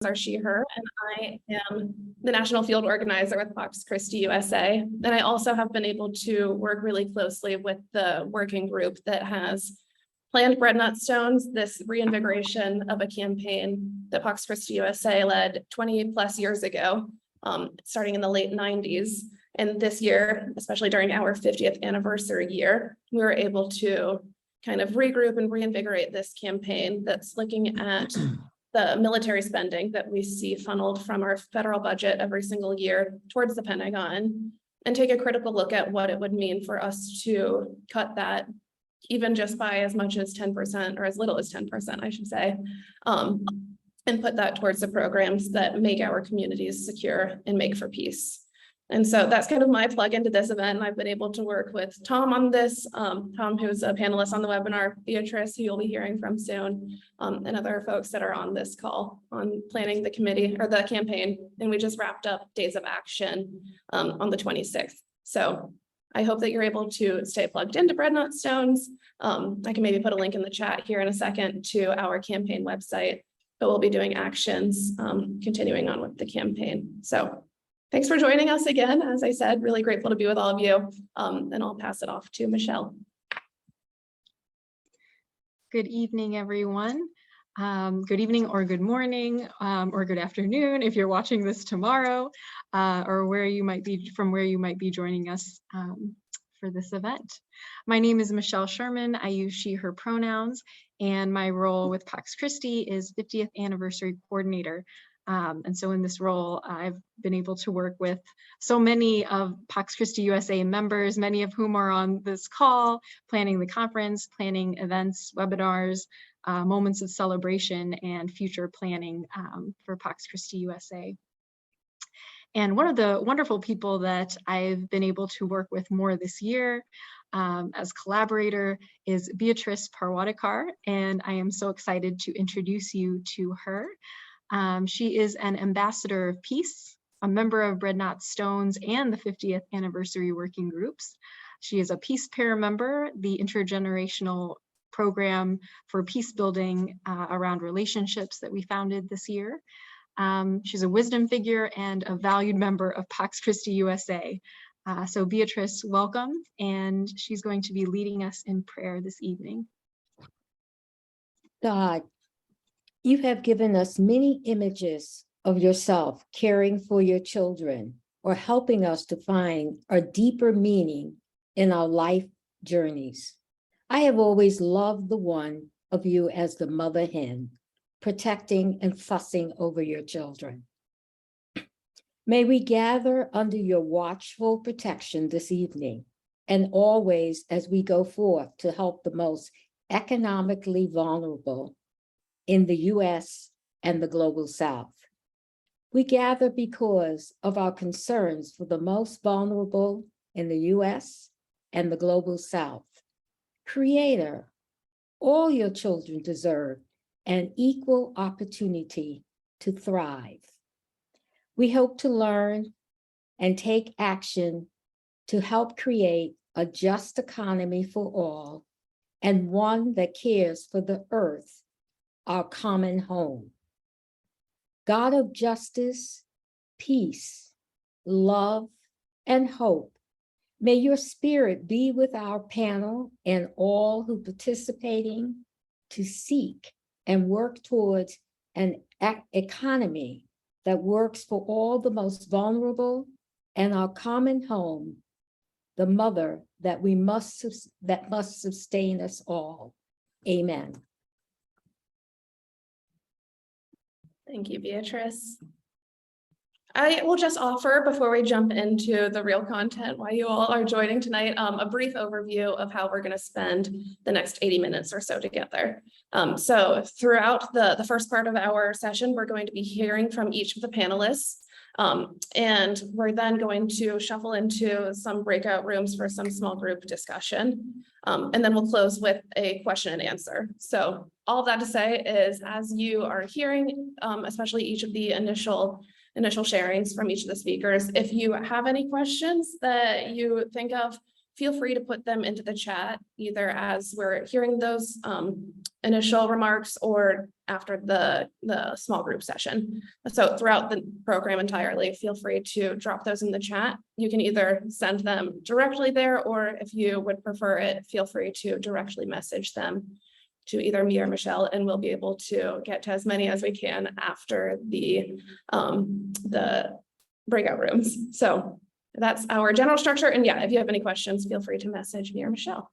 are she, her, and I am the national field organizer with Pax Christi USA. And I also have been able to work really closely with the working group that has planned Bread Not Stones, this reinvigoration of a campaign that Pax Christi USA led 20 plus years ago, starting in the late 90s. And this year, especially during our 50th anniversary year, we were able to kind of regroup and reinvigorate this campaign that's looking at the military spending that we see funneled from our federal budget every single year towards the Pentagon, and take a critical look at what it would mean for us to cut that even just by as much as 10% or as little as 10%, I should say, and put that towards the programs that make our communities secure and make for peace. And so that's kind of my plug into this event. I've been able to work with Tom on this, Tom, who's a panelist on the webinar, Beatrice, who you'll be hearing from soon, and other folks that are on this call on planning the committee or the campaign. And we just wrapped up Days of Action on the 26th. So I hope that you're able to stay plugged into Bread Not Stones. I can maybe put a link in the chat here in a second to our campaign website, but we'll be doing actions continuing on with the campaign. So thanks for joining us again. As I said, really grateful to be with all of you. And I'll pass it off to Michelle. Good evening, everyone. Good evening or good morning or good afternoon if you're watching this tomorrow or where you might be joining us for this event. My name is Michelle Sherman. I use she, her pronouns, and my role with Pax Christi is 50th anniversary coordinator. And so in this role, I've been able to work with so many of Pax Christi USA members, many of whom are on this call, planning the conference, planning events, webinars, moments of celebration, and future planning for Pax Christi USA. And one of the wonderful people that I've been able to work with more this year as collaborator is Beatrice Parwadikar, and I am so excited to introduce you to her. She is an ambassador of peace, a member of Bread Not Stones and the 50th anniversary working groups. She is a Peace Pair member, the intergenerational program for peace building around relationships that we founded this year. She's a wisdom figure and a valued member of Pax Christi USA. So Beatrice, welcome, and she's going to be leading us in prayer this evening. God, you have given us many images of yourself caring for your children or helping us to find a deeper meaning in our life journeys. I have always loved the one of you as the mother hen, protecting and fussing over your children. May we gather under your watchful protection this evening and always as we go forth to help the most economically vulnerable in the U.S. and the global South. We gather because of our concerns for the most vulnerable in the U.S. and the global South. Creator, all your children deserve an equal opportunity to thrive. We hope to learn and take action to help create a just economy for all and one that cares for the earth, our common home. God of justice, peace, love, and hope, may your spirit be with our panel and all who participating to seek and work towards an economy that works for all the most vulnerable and our common home, the mother that must sustain us all. Amen. Thank you, Beatrice. I will just offer, before we jump into the real content, while you all are joining tonight, a brief overview of how we're going to spend the next 80 minutes or so together. So throughout the first part of our session, we're going to be hearing from each of the panelists. And we're then going to shuffle into some breakout rooms for some small group discussion. And then we'll close with a question and answer. So all that to say is, as you are hearing, especially each of the initial sharings from each of the speakers, if you have any questions that you think of, feel free to put them into the chat, either as we're hearing those initial remarks or after the small group session. So throughout the program entirely, feel free to drop those in the chat. You can either send them directly there, or if you would prefer it, feel free to directly message them to either me or Michelle, and we'll be able to get to as many as we can after the breakout rooms. So that's our general structure. And yeah, if you have any questions, feel free to message me or Michelle.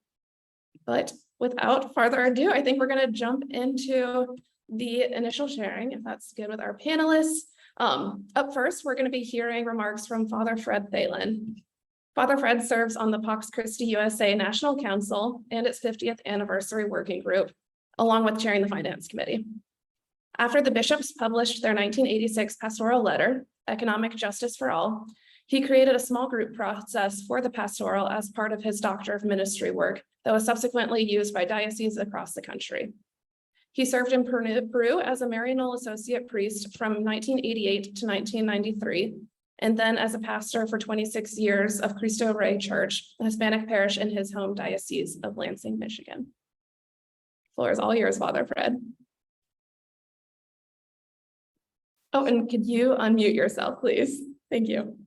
But without further ado, I think we're going to jump into the initial sharing, if that's good with our panelists. Up first, we're going to be hearing remarks from Father Fred Thalen. Father Fred serves on the Pax Christi USA National Council and its 50th anniversary working group, along with chairing the Finance Committee. After the bishops published their 1986 pastoral letter, Economic Justice for All, he created a small group process for the pastoral as part of his Doctor of Ministry work that was subsequently used by dioceses across the country. He served in Peru as a Maryknoll associate priest from 1988 to 1993, and then as a pastor for 26 years of Cristo Rey Church, a Hispanic parish in his home diocese of Lansing, Michigan. Floor is all yours, Father Fred. Oh, and could you unmute yourself, please? Thank you.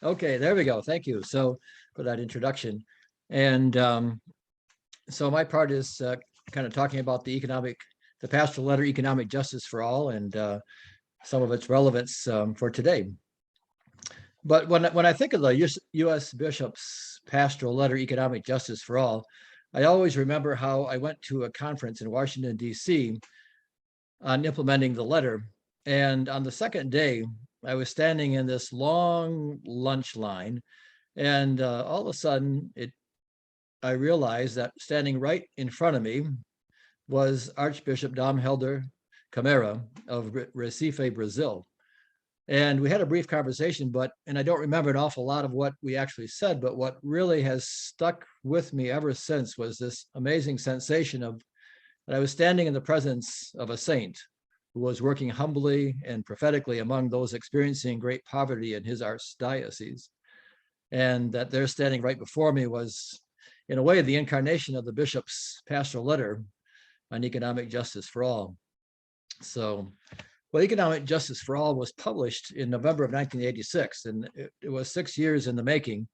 Okay, there we go. Thank you so for that introduction. And so my part is kind of talking about the pastoral letter, Economic Justice for All, and some of its relevance for today. But when I think of the U.S. Bishop's pastoral letter, Economic Justice for All, I always remember how I went to a conference in Washington, D.C. on implementing the letter. And on the second day, I was standing in this long lunch line, and all of a sudden, I realized that standing right in front of me was Archbishop Dom Helder Camara of Recife, Brazil. And we had a brief conversation, and I don't remember an awful lot of what we actually said, but what really has stuck with me ever since was this amazing sensation that I was standing in the presence of a saint who was working humbly and prophetically among those experiencing great poverty in his archdiocese. And that there standing right before me was, in a way, the incarnation of the bishop's pastoral letter on economic justice for all. So, well, Economic Justice for All was published in November of 1986, and it was 6 years in the making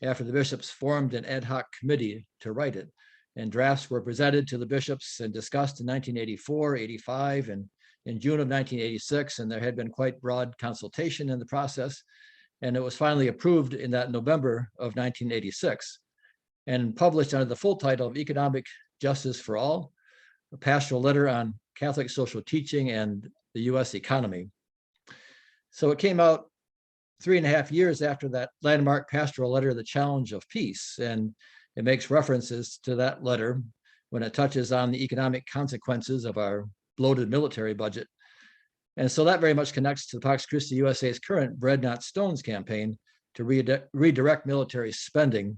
after the bishops formed an ad hoc committee to write it. And drafts were presented to the bishops and discussed in 1984, 85, and in June of 1986, and there had been quite broad consultation in the process. And it was finally approved in that November of 1986 and published under the full title of Economic Justice for All, a pastoral letter on Catholic social teaching and the U.S. economy. So it came out 3.5 years after that landmark pastoral letter, The Challenge of Peace, and it makes references to that letter when it touches on the economic consequences of our bloated military budget. And so that very much connects to the Pax Christi USA's current Bread Not Stones campaign to redirect military spending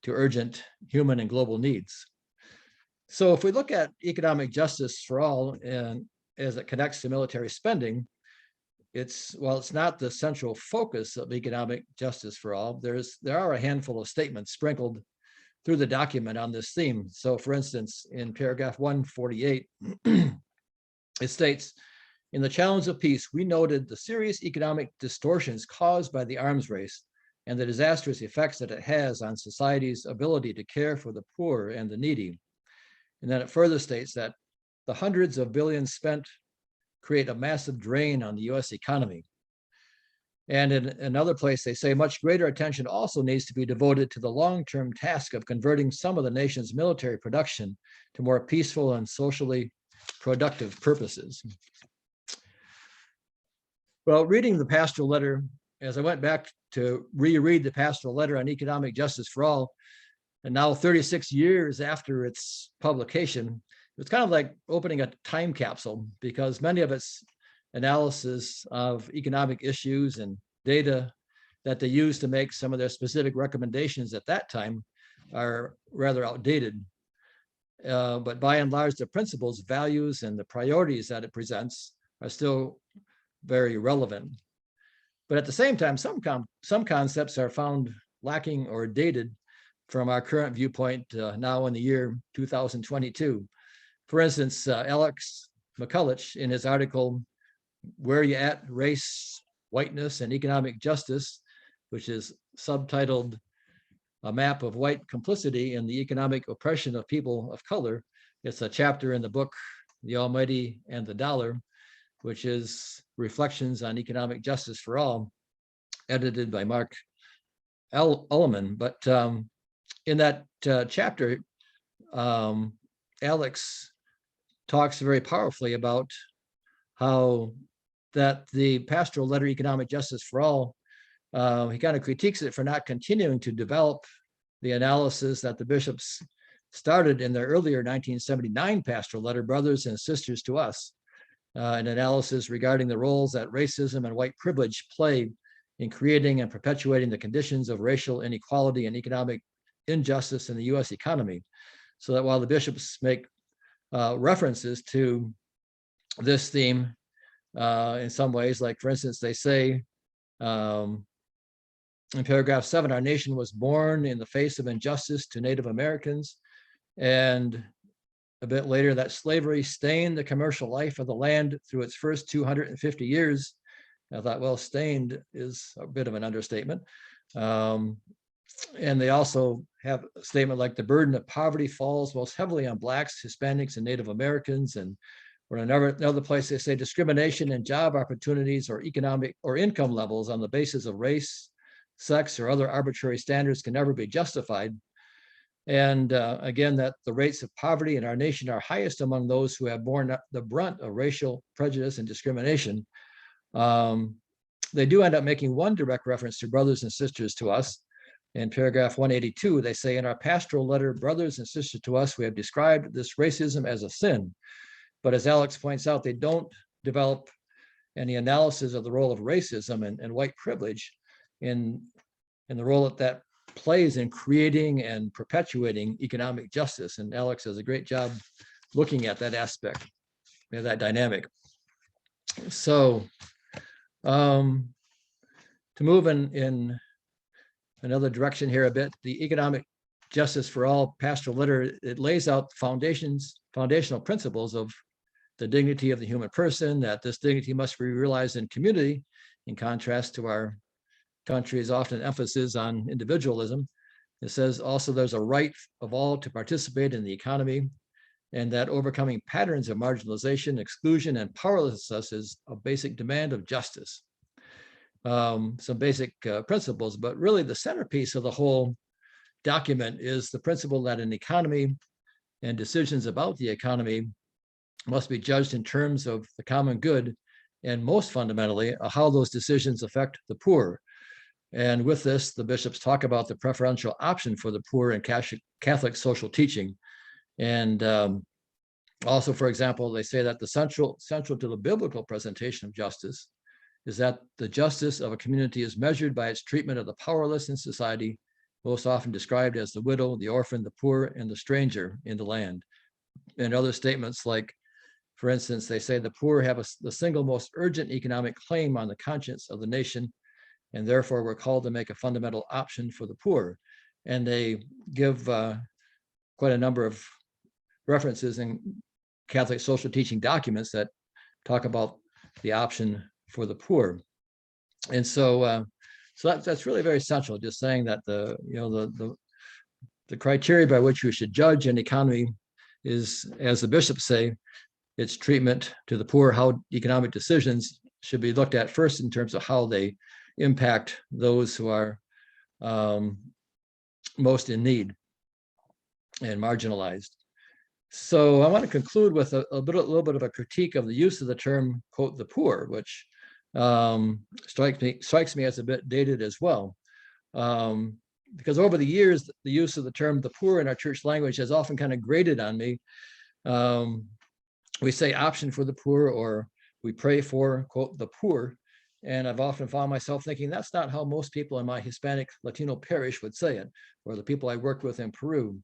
to urgent human and global needs. So if we look at economic justice for all, and as it connects to military spending, while it's not the central focus of economic justice for all, there are a handful of statements sprinkled through the document on this theme. So for instance, in paragraph 148, it states, in the challenge of peace, we noted the serious economic distortions caused by the arms race and the disastrous effects that it has on society's ability to care for the poor and the needy. And then it further states that the hundreds of billions spent create a massive drain on the US economy. And in another place, they say much greater attention also needs to be devoted to the long-term task of converting some of the nation's military production to more peaceful and socially productive purposes. Well, reading the pastoral letter, as I went back to reread the pastoral letter on economic justice for all, and now 36 years after its publication, it's kind of like opening a time capsule, because many of its analysis of economic issues and data that they use to make some of their specific recommendations at that time are rather outdated. But by and large, the principles, values, and the priorities that it presents are still very relevant. But at the same time, some concepts are found lacking or dated from our current viewpoint now in the year 2022. For instance, Alex McCulloch, in his article, Where You At? Race, Whiteness, and Economic Justice, which is subtitled A Map of White Complicity in the Economic Oppression of People of Color. It's a chapter in the book, The Almighty and the Dollar, which is Reflections on Economic Justice for All, edited by Mark Ullman. But in that chapter, Alex talks very powerfully about how that the pastoral letter Economic Justice for All, he kind of critiques it for not continuing to develop the analysis that the bishops started in their earlier 1979 pastoral letter, Brothers and Sisters to Us, an analysis regarding the roles that racism and white privilege play in creating and perpetuating the conditions of racial inequality and economic injustice in the US economy. So that while the bishops make references to this theme in some ways, like for instance, they say in paragraph 7, our nation was born in the face of injustice to Native Americans. And a bit later, that slavery stained the commercial life of the land through its first 250 years. I thought, well, stained is a bit of an understatement. And they also have a statement like the burden of poverty falls most heavily on Blacks, Hispanics, and Native Americans. And or another place they say discrimination in job opportunities or economic or income levels on the basis of race, sex, or other arbitrary standards can never be justified. And again, that the rates of poverty in our nation are highest among those who have borne the brunt of racial prejudice and discrimination. They do end up making one direct reference to Brothers and Sisters to Us. In paragraph 182, they say, in our pastoral letter, Brothers and Sisters to Us, we have described this racism as a sin. But as Alex points out, they don't develop any analysis of the role of racism and white privilege in the role that plays in creating and perpetuating economic justice. And Alex does a great job looking at that aspect, that dynamic. So to move in another direction here a bit, the Economic Justice for All pastoral letter, it lays out foundational principles of the dignity of the human person, that this dignity must be realized in community, in contrast to our country's often emphasis on individualism. It says also there's a right of all to participate in the economy, and that overcoming patterns of marginalization, exclusion, and powerlessness is a basic demand of justice. Some basic principles, but really the centerpiece of the whole document is the principle that an economy and decisions about the economy must be judged in terms of the common good, and most fundamentally, how those decisions affect the poor. And with this, the bishops talk about the preferential option for the poor in Catholic social teaching. And also, for example, they say that the central to the biblical presentation of justice is that the justice of a community is measured by its treatment of the powerless in society, most often described as the widow, the orphan, the poor, and the stranger in the land. And other statements like, for instance, they say the poor have the single most urgent economic claim on the conscience of the nation, and therefore we're called to make a fundamental option for the poor. And they give quite a number of references in Catholic social teaching documents that talk about the option for the poor. And so that's really very central, just saying that the criteria by which we should judge an economy is, as the bishops say, its treatment to the poor, how economic decisions should be looked at first in terms of how they impact those who are most in need and marginalized. So I want to conclude with a little bit of a critique of the use of the term, quote, the poor, which strikes me as a bit dated as well. Because over the years, the use of the term the poor in our church language has often kind of grated on me. We say option for the poor, or we pray for, quote, the poor. And I've often found myself thinking that's not how most people in my Hispanic Latino parish would say it, or the people I worked with in Peru.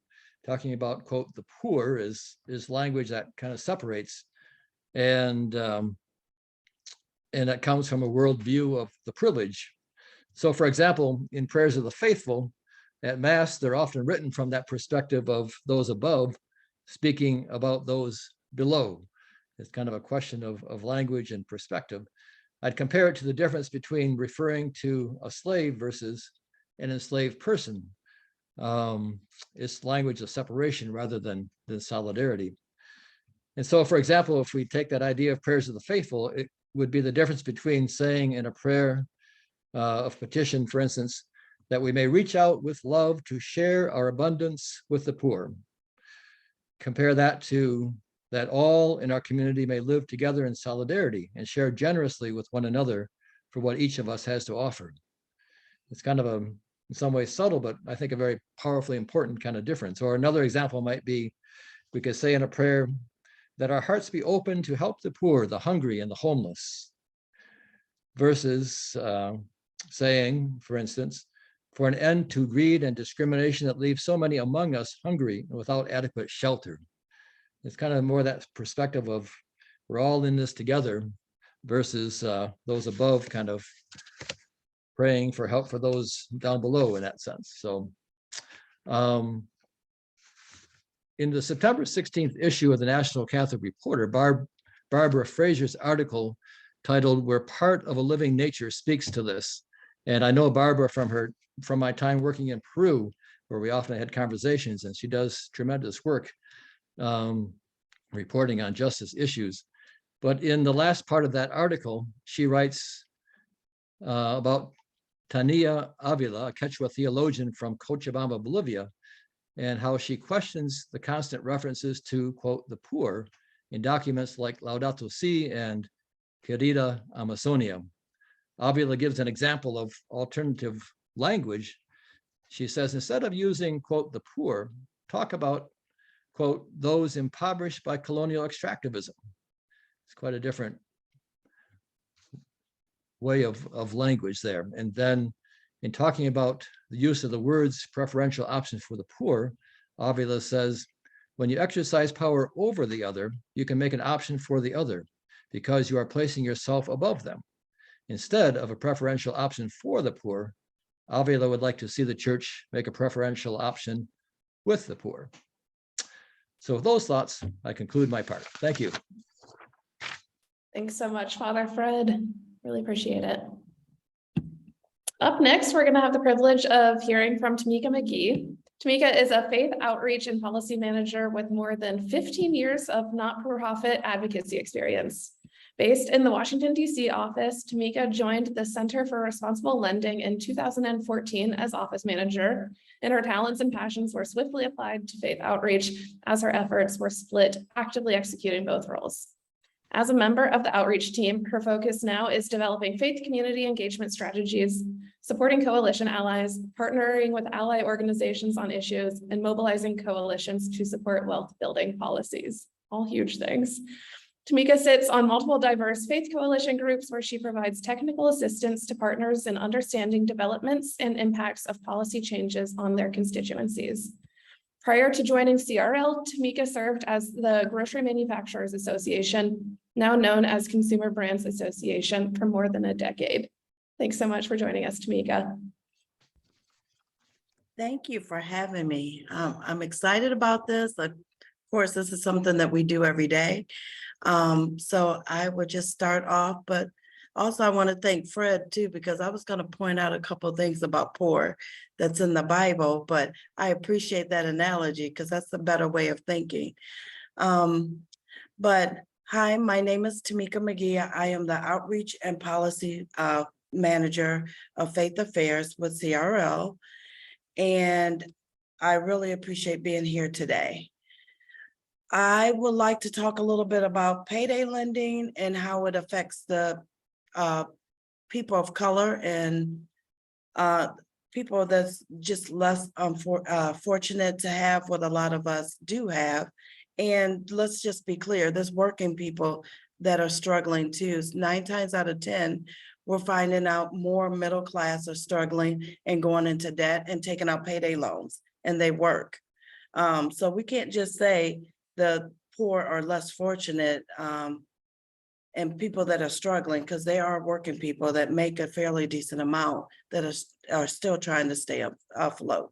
Talking about, quote, the poor is language that kind of separates. And that comes from a worldview of the privilege So for example, in prayers of the faithful at Mass, they're often written from that perspective of those above, speaking about those below. It's kind of a question of language and perspective. I'd compare it to the difference between referring to a slave versus an enslaved person. It's language of separation rather than solidarity. And so, for example, if we take that idea of prayers of the faithful, it would be the difference between saying in a prayer of petition, for instance, that we may reach out with love to share our abundance with the poor. Compare that to that all in our community may live together in solidarity and share generously with one another for what each of us has to offer. It's kind of in some ways subtle, but I think a very powerfully important kind of difference. Or another example might be, we could say in a prayer that our hearts be open to help the poor, the hungry, and the homeless, versus saying, for instance, for an end to greed and discrimination that leaves so many among us hungry and without adequate shelter. It's kind of more that perspective of we're all in this together versus those above kind of praying for help for those down below in that sense. So in the September 16th issue of the National Catholic Reporter, Barbara Fraser's article titled "We're Part of a Living Nature" speaks to this. And I know Barbara from my time working in Peru, where we often had conversations, and she does tremendous work reporting on justice issues. But in the last part of that article, she writes about Tania Avila, a Quechua theologian from Cochabamba, Bolivia, and how she questions the constant references to, quote, the poor in documents like Laudato Si and Querida Amazonia. Avila gives an example of alternative language. She says, instead of using, quote, the poor, talk about, quote, those impoverished by colonial extractivism. It's quite a different way of language there. And then in talking about the use of the words preferential options for the poor, Avila says, when you exercise power over the other, you can make an option for the other because you are placing yourself above them. Instead of a preferential option for the poor, Avila would like to see the church make a preferential option with the poor. So with those thoughts, I conclude my part. Thank you. Thanks so much, Father Fred. Really appreciate it. Up next, we're going to have the privilege of hearing from Tamika McGee. Tamika is a faith outreach and policy manager with more than 15 years of not-for-profit advocacy experience. Based in the Washington, D.C. office, Tamika joined the Center for Responsible Lending in 2014 as office manager, and her talents and passions were swiftly applied to faith outreach as her efforts were split, actively executing both roles. As a member of the outreach team, her focus now is developing faith community engagement strategies, supporting coalition allies, partnering with ally organizations on issues, and mobilizing coalitions to support wealth building policies. All huge things. Tamika sits on multiple diverse faith coalition groups where she provides technical assistance to partners in understanding developments and impacts of policy changes on their constituencies. Prior to joining CRL, Tamika served as the Grocery Manufacturers Association, now known as Consumer Brands Association, for more than a decade. Thanks so much for joining us, Tamika. Thank you for having me. I'm excited about this. Of course, this is something that we do every day. So I would just start off, but also I want to thank Fred too, because I was going to point out a couple of things about poor that's in the Bible, but I appreciate that analogy because that's a better way of thinking. But hi, my name is Tamika McGee. I am the Outreach and Policy Manager of Faith Affairs with CRL, and I really appreciate being here today. I would like to talk a little bit about payday lending and how it affects the people of color and people that's just less fortunate to have what a lot of us do have. And let's just be clear, there's working people that are struggling too. 9 times out of 10, we're finding out more middle class are struggling and going into debt and taking out payday loans, and they work. So we can't just say the poor are less fortunate. and people that are struggling, because they are working people that make a fairly decent amount that are still trying to stay afloat.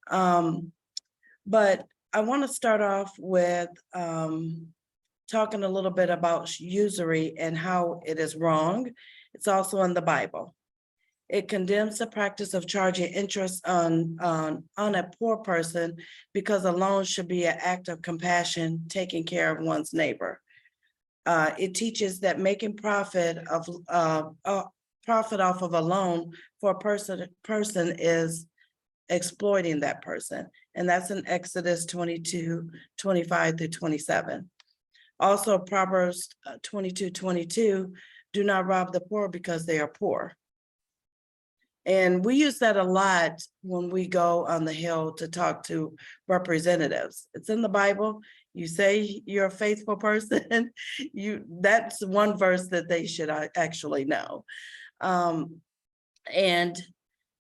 But I want to start off with talking a little bit about usury and how it is wrong. It's also in the Bible. It condemns the practice of charging interest on a poor person because a loan should be an act of compassion, taking care of one's neighbor. It teaches that making profit off of a loan for a person is exploiting that person. And that's in Exodus 22:25-27. Also, Proverbs 22:22, do not rob the poor because they are poor. And we use that a lot when we go on the Hill to talk to representatives. It's in the Bible. You say you're a faithful person, that's one verse that they should actually know. And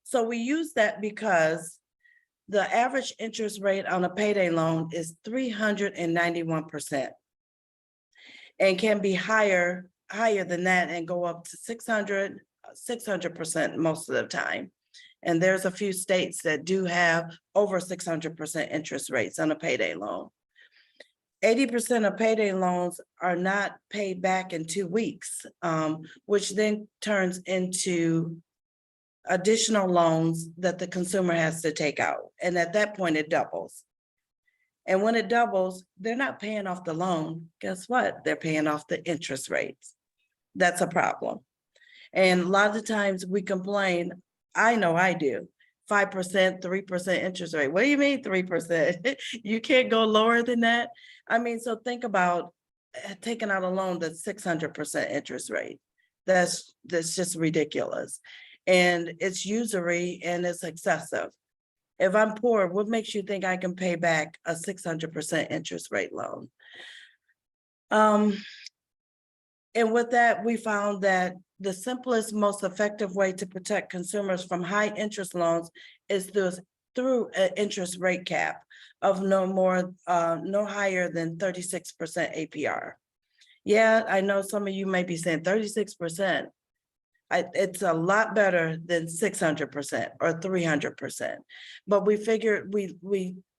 so we use that because the average interest rate on a payday loan is 391% and can be higher than that and go up to 600% most of the time. And there's a few states that do have over 600% interest rates on a payday loan. 80% of payday loans are not paid back in 2 weeks, which then turns into additional loans that the consumer has to take out. And at that point, it doubles. And when it doubles, they're not paying off the loan. Guess what? They're paying off the interest rates. That's a problem. And a lot of times we complain, I know I do, 5%, 3% interest rate. What do you mean 3%? You can't go lower than that? I mean, so think about taking out a loan that's 600% interest rate. That's just ridiculous. And it's usury and it's excessive. If I'm poor, what makes you think I can pay back a 600% interest rate loan? And with that, we found that the simplest, most effective way to protect consumers from high interest loans is through an interest rate cap of no higher than 36% APR. Yeah, I know some of you may be saying 36%. It's a lot better than 600% or 300%. But we figured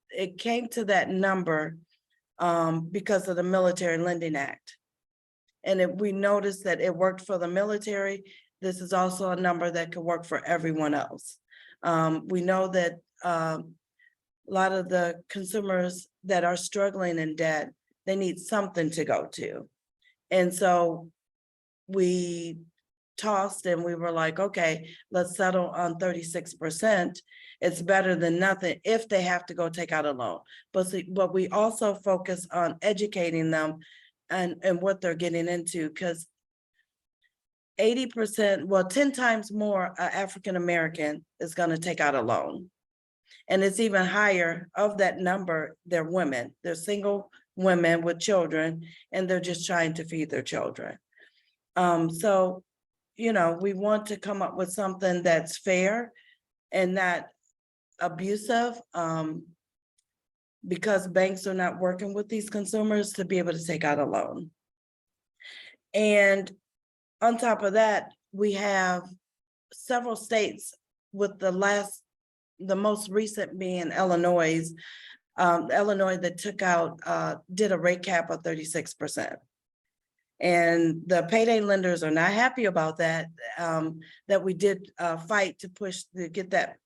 it came to that number because of the Military Lending Act. And we noticed that it worked for the military. This is also a number that could work for everyone else. We know that a lot of the consumers that are struggling in debt, they need something to go to. And so we tossed and we were like, okay, let's settle on 36%. It's better than nothing if they have to go take out a loan. But we also focus on educating them and what they're getting into, because 80%, well, 10 times more African-American is going to take out a loan. And it's even higher of that number, they're women. They're single women with children, and they're just trying to feed their children. So, you know, we want to come up with something that's fair and not abusive, because banks are not working with these consumers to be able to take out a loan. And on top of that, we have several states with the most recent being Illinois, that took out, did a rate cap of 36%. And the payday lenders are not happy about that, that we did fight to push to get that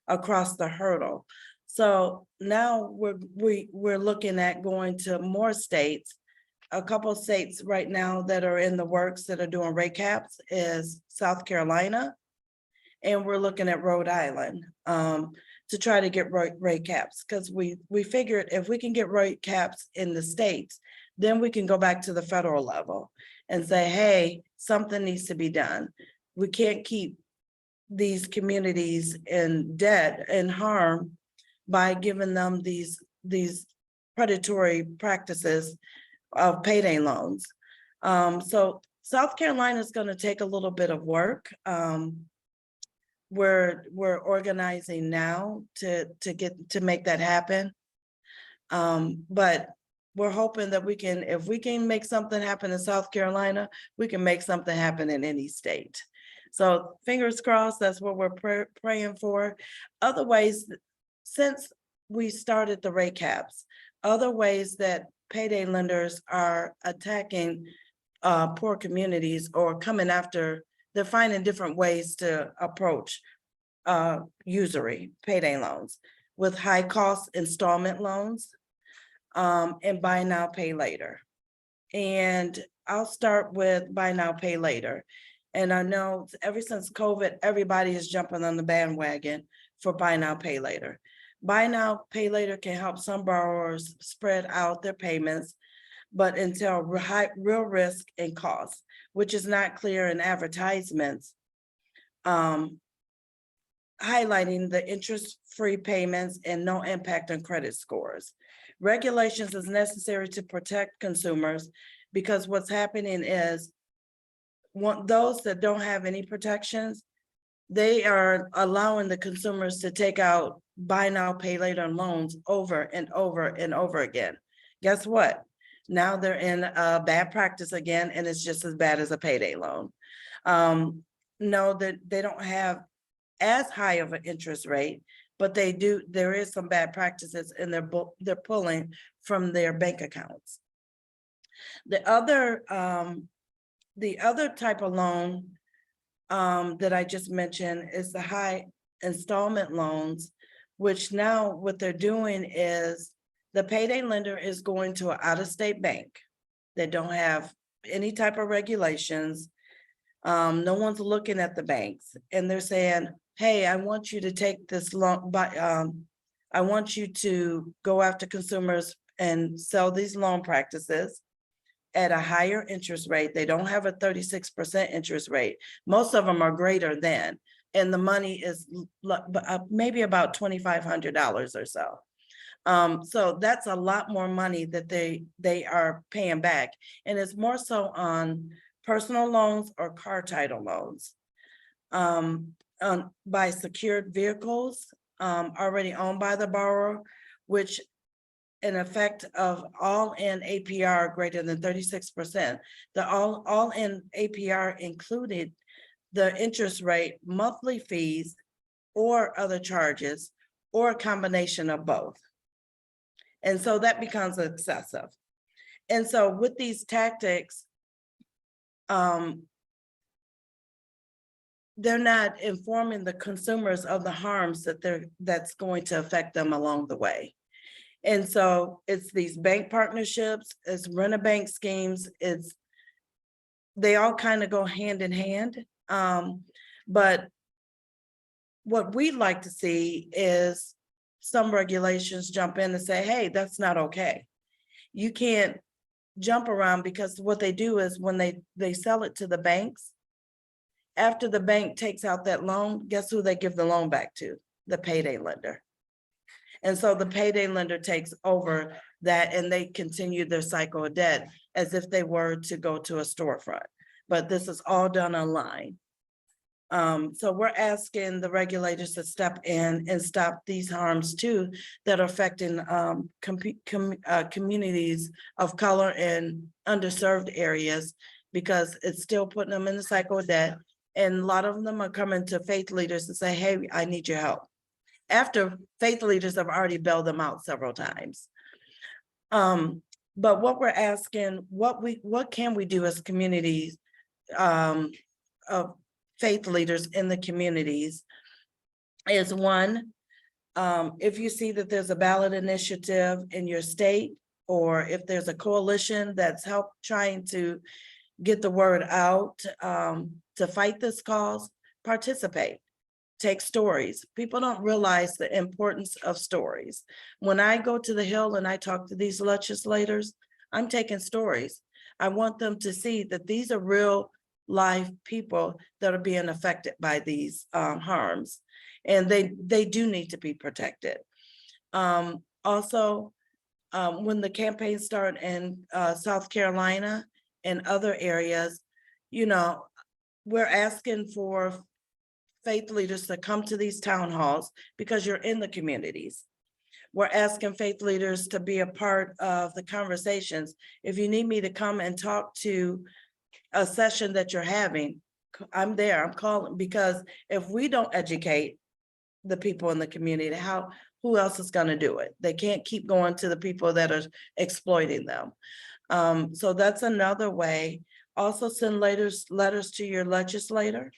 across the hurdle. So now we're looking at going to more states. A couple of states right now that are in the works that are doing rate caps is South Carolina, and we're looking at Rhode Island to try to get rate caps, because we figured if we can get rate caps in the states, then we can go back to the federal level and say, hey, something needs to be done. We can't keep these communities in debt and harm by giving them these predatory practices of payday loans. So South Carolina is going to take a little bit of work. We're organizing now to make that happen. But we're hoping that if we can make something happen in South Carolina, we can make something happen in any state. So fingers crossed, that's what we're praying for. Other ways, since we started the rate caps, other ways that payday lenders are attacking poor communities or coming after, they're finding different ways to approach usury, payday loans with high cost installment loans and buy now, pay later. And I'll start with buy now, pay later. And I know ever since COVID, everybody is jumping on the bandwagon for buy now, pay later. Buy now, pay later can help some borrowers spread out their payments, but entail real risk and cost, which is not clear in advertisements, highlighting the interest-free payments and no impact on credit scores. Regulations is necessary to protect consumers because what's happening is those that don't have any protections, they are allowing the consumers to take out buy now, pay later loans over and over and over again. Guess what? Now they're in a bad practice again, and it's just as bad as a payday loan. No, that they don't have as high of an interest rate, but there is some bad practices and they're pulling from their bank accounts. The other type of loan that I just mentioned is the high installment loans, which now what they're doing is the payday lender is going to an out-of-state bank that don't have any type of regulations. No one's looking at the banks, and they're saying, hey, I want you to take this loan, but I want you to go after consumers and sell these loan practices at a higher interest rate. They don't have a 36% interest rate. Most of them are greater than, and the money is maybe about $2,500 or so. So that's a lot more money that they are paying back. And it's more so on personal loans or car title loans. By secured vehicles already owned by the borrower, which an effect of all-in APR greater than 36%. The all-in APR included the interest rate, monthly fees, or other charges, or a combination of both. And so that becomes excessive. And so with these tactics, they're not informing the consumers of the harms that's going to affect them along the way. And so it's these bank partnerships, it's rent-a-bank schemes, they all kind of go hand in hand. But what we'd like to see is some regulations jump in and say, hey, that's not okay. You can't jump around, because what they do is when they sell it to the banks, after the bank takes out that loan, guess who they give the loan back to? The payday lender. And so the payday lender takes over that, and they continue their cycle of debt as if they were to go to a storefront. But this is all done online. So we're asking the regulators to step in and stop these harms too that are affecting communities of color and underserved areas, because it's still putting them in the cycle of debt. And a lot of them are coming to faith leaders to say, hey, I need your help, after faith leaders have already bailed them out several times. But what we're asking, what can we do as communities of faith leaders in the communities is, one, if you see that there's a ballot initiative in your state, or if there's a coalition that's trying to get the word out to fight this cause, participate. Take stories. People don't realize the importance of stories. When I go to the Hill and I talk to these legislators, I'm taking stories. I want them to see that these are real live people that are being affected by these harms, and they do need to be protected. Also, when the campaigns start in South Carolina and other areas, we're asking for faith leaders to come to these town halls, because you're in the communities. we're asking faith leaders to be a part of the conversations. If you need me to come and talk to a session that you're having, I'm there, I'm calling, because if we don't educate the people in the community, who else is gonna do it? They can't keep going to the people that are exploiting them. So that's another way. Also send letters to your legislator,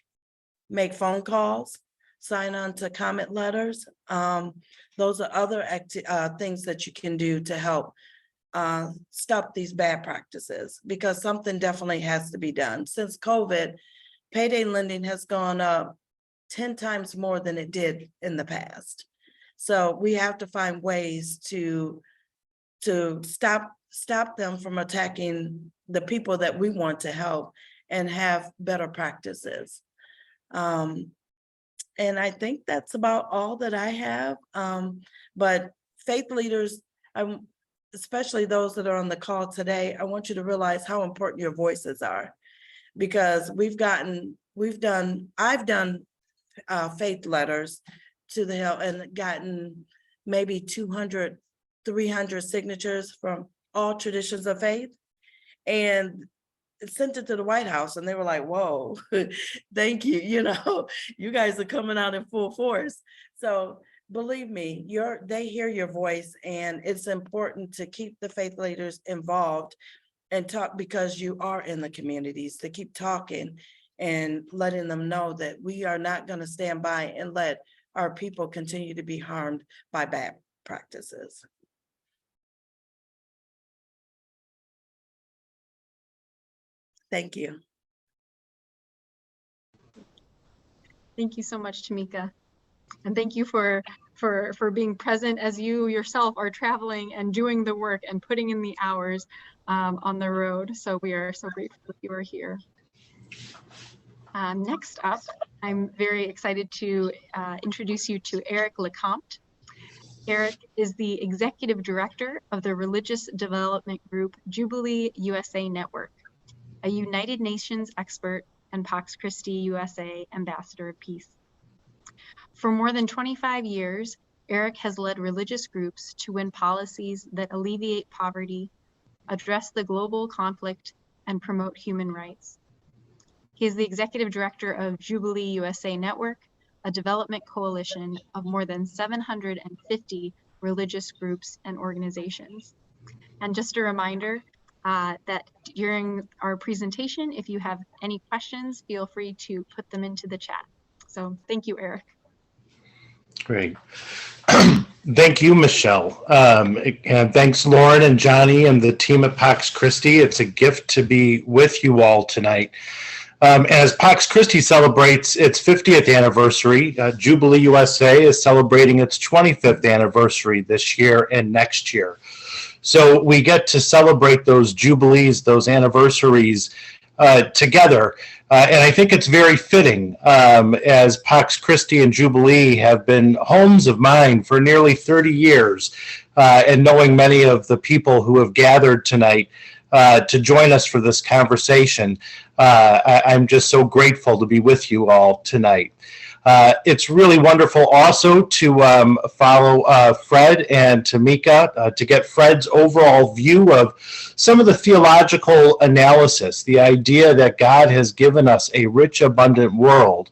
make phone calls, sign on to comment letters. Those are other things that you can do to help stop these bad practices, because something definitely has to be done. Since COVID, payday lending has gone up 10 times more than it did in the past. So we have to find ways to stop them from attacking the people that we want to help and have better practices. And I think that's about all that I have. But faith leaders, especially those that are on the call today, I want you to realize how important your voices are, because I've done faith letters to the Hill and gotten maybe 200, 300 signatures from all traditions of faith, and sent it to the White House, and they were like, whoa, thank you. You guys are coming out in full force. So believe me, they hear your voice, and it's important to keep the faith leaders involved and talk, because you are in the communities, to keep talking and letting them know that we are not going to stand by and let our people continue to be harmed by bad practices. Thank you. Thank you so much, Tamika. And thank you for being present as you yourself are traveling and doing the work and putting in the hours on the road. So we are so grateful that you are here. Next up, I'm very excited to introduce you to Eric LeCompte. Eric is the Executive Director of the Religious Development Group Jubilee USA Network, a United Nations expert and Pax Christi USA Ambassador of Peace. For more than 25 years, Eric has led religious groups to win policies that alleviate poverty, address the global conflict, and promote human rights. He is the Executive Director of Jubilee USA Network, a development coalition of more than 750 religious groups and organizations. And just a reminder, that during our presentation, if you have any questions, feel free to put them into the chat. So thank you, Eric. Great. Thank you, Michelle. And thanks, Lauren and Johnny and the team at Pax Christi. It's a gift to be with you all tonight. As Pax Christi celebrates its 50th anniversary, Jubilee USA is celebrating its 25th anniversary this year and next year. So we get to celebrate those jubilees, those anniversaries together. And I think it's very fitting, as Pax Christi and Jubilee have been homes of mine for nearly 30 years, and knowing many of the people who have gathered tonight to join us for this conversation, I'm just so grateful to be with you all tonight. It's really wonderful also to follow Fred and Tamika, to get Fred's overall view of some of the theological analysis, the idea that God has given us a rich, abundant world,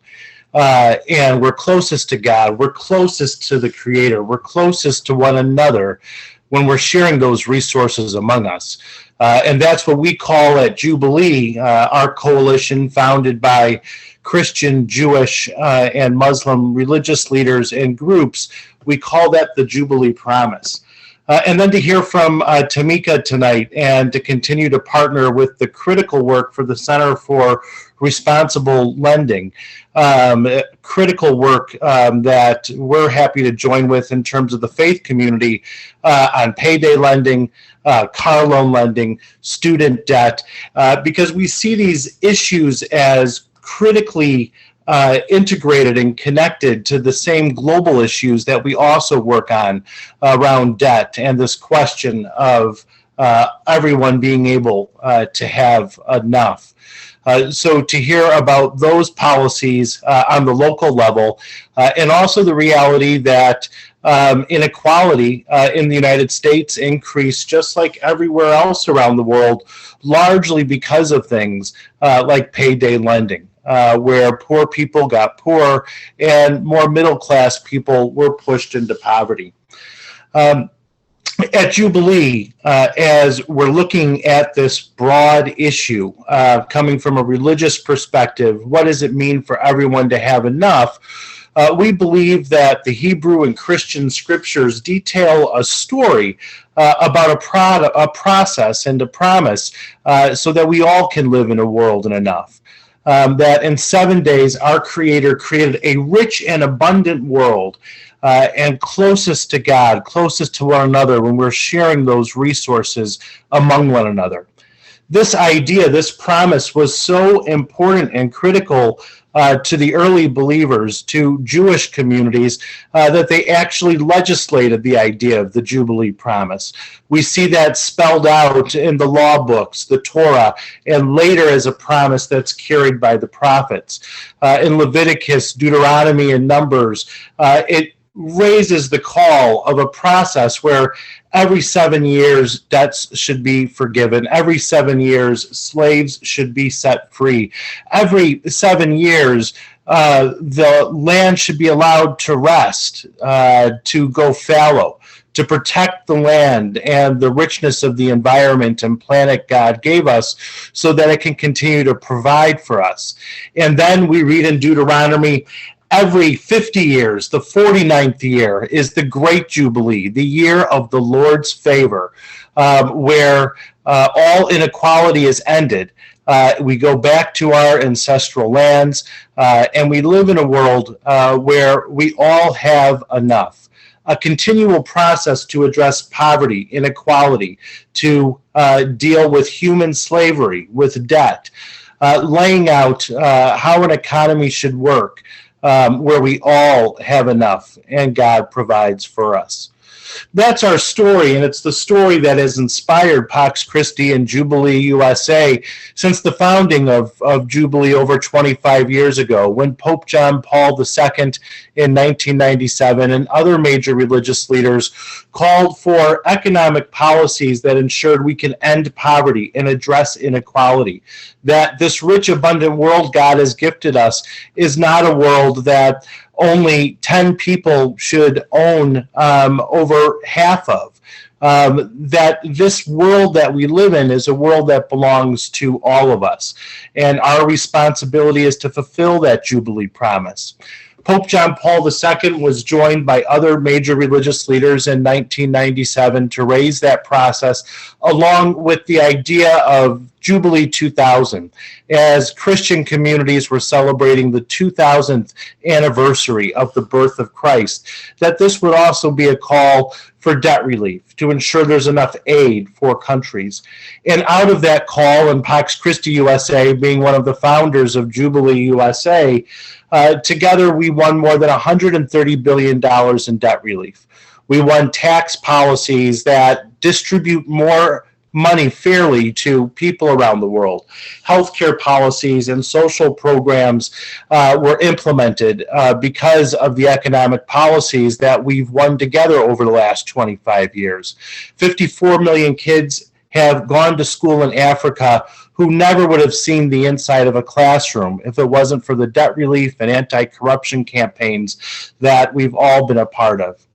and we're closest to God, we're closest to the Creator, we're closest to one another when we're sharing those resources among us. And that's what we call at Jubilee, our coalition founded by Christian, Jewish, and Muslim religious leaders and groups. We call that the Jubilee Promise. And then to hear from Tamika tonight, and to continue to partner with the critical work for the Center for Responsible Lending, critical work that we're happy to join with in terms of the faith community on payday lending, car loan lending, student debt, because we see these issues as critically integrated and connected to the same global issues that we also work on around debt and this question of everyone being able to have enough. So to hear about those policies on the local level, and also the reality that inequality in the United States increased just like everywhere else around the world, largely because of things like payday lending. Where poor people got poorer and more middle-class people were pushed into poverty. At Jubilee, as we're looking at this broad issue, coming from a religious perspective, what does it mean for everyone to have enough? We believe that the Hebrew and Christian scriptures detail a story about a process and a promise so that we all can live in a world and enough. That in 7 days, our Creator created a rich and abundant world, and closest to God, closest to one another when we're sharing those resources among one another. This idea, this promise was so important and critical to the early believers, to Jewish communities, that they actually legislated the idea of the Jubilee Promise. We see that spelled out in the law books, the Torah, and later as a promise that's carried by the prophets. In Leviticus, Deuteronomy, and Numbers, it raises the call of a process where every 7 years debts should be forgiven. Every 7 years slaves should be set free. Every 7 years the land should be allowed to rest, to go fallow, to protect the land and the richness of the environment and planet God gave us so that it can continue to provide for us. And then we read in Deuteronomy, every 50 years, the 49th year, is the Great Jubilee, the year of the Lord's favor, where all inequality is ended. We go back to our ancestral lands, and we live in a world where we all have enough. A continual process to address poverty, inequality, to deal with human slavery, with debt, laying out how an economy should work, where we all have enough and God provides for us. That's our story, and it's the story that has inspired Pax Christi and Jubilee USA since the founding of Jubilee over 25 years ago, when Pope John Paul II in 1997 and other major religious leaders called for economic policies that ensured we can end poverty and address inequality. That this rich, abundant world God has gifted us is not a world that only 10 people should own over half of. That this world that we live in is a world that belongs to all of us. And our responsibility is to fulfill that Jubilee promise. Pope John Paul II was joined by other major religious leaders in 1997 to raise that process, along with the idea of Jubilee 2000, as Christian communities were celebrating the 2000th anniversary of the birth of Christ, that this would also be a call for debt relief, to ensure there's enough aid for countries. And out of that call, and Pax Christi USA being one of the founders of Jubilee USA, together we won more than $130 billion in debt relief. We won tax policies that distribute more money fairly to people around the world. Healthcare policies and social programs were implemented because of the economic policies that we've won together over the last 25 years. 54 million kids have gone to school in Africa who never would have seen the inside of a classroom if it wasn't for the debt relief and anti-corruption campaigns that we've all been a part of.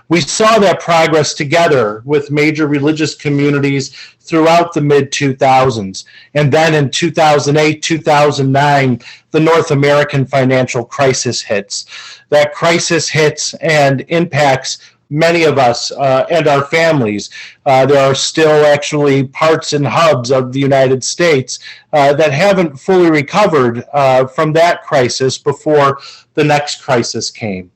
We saw that progress together with major religious communities throughout the mid-2000s. And then in 2008, 2009, the North American financial crisis hits. That crisis hits and impacts many of us and our families. There are still actually parts and hubs of the United States that haven't fully recovered from that crisis before the next crisis came.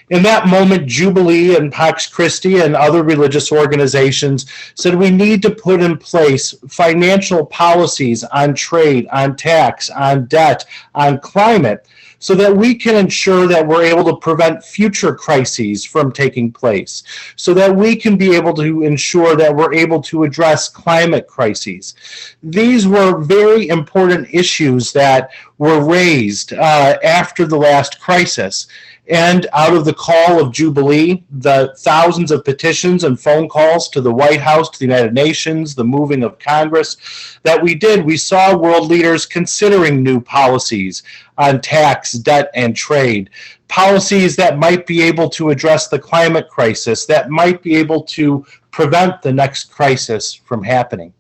In that moment, Jubilee and Pax Christi and other religious organizations said we need to put in place financial policies on trade, on tax, on debt, on climate, so that we can ensure that we're able to prevent future crises from taking place, so that we can be able to ensure that we're able to address climate crises. These were very very important issues that were raised after the last crisis. And out of the call of Jubilee, the thousands of petitions and phone calls to the White House, to the United Nations, the moving of Congress that we did, we saw world leaders considering new policies on tax, debt, and trade. Policies that might be able to address the climate crisis, that might be able to prevent the next crisis from happening.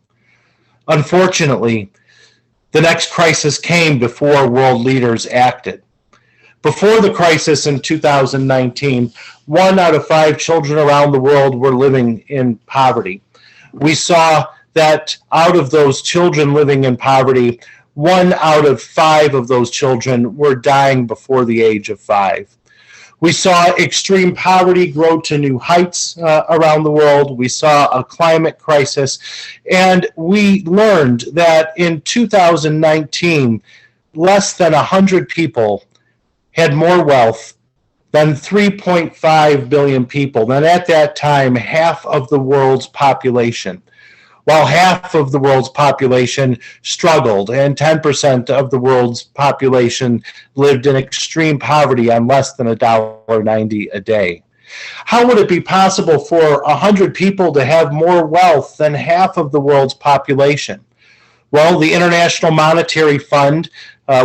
Unfortunately, the next crisis came before world leaders acted. Before the crisis in 2019, 1 out of 5 children around the world were living in poverty. We saw that out of those children living in poverty, 1 out of 5 of those children were dying before the age of 5. We saw extreme poverty grow to new heights around the world. We saw a climate crisis, and we learned that in 2019, less than 100 people had more wealth than 3.5 billion people, than at that time half of the world's population. While half of the world's population struggled and 10% of the world's population lived in extreme poverty on less than $1.90 a day. How would it be possible for 100 people to have more wealth than half of the world's population? Well, the International Monetary Fund,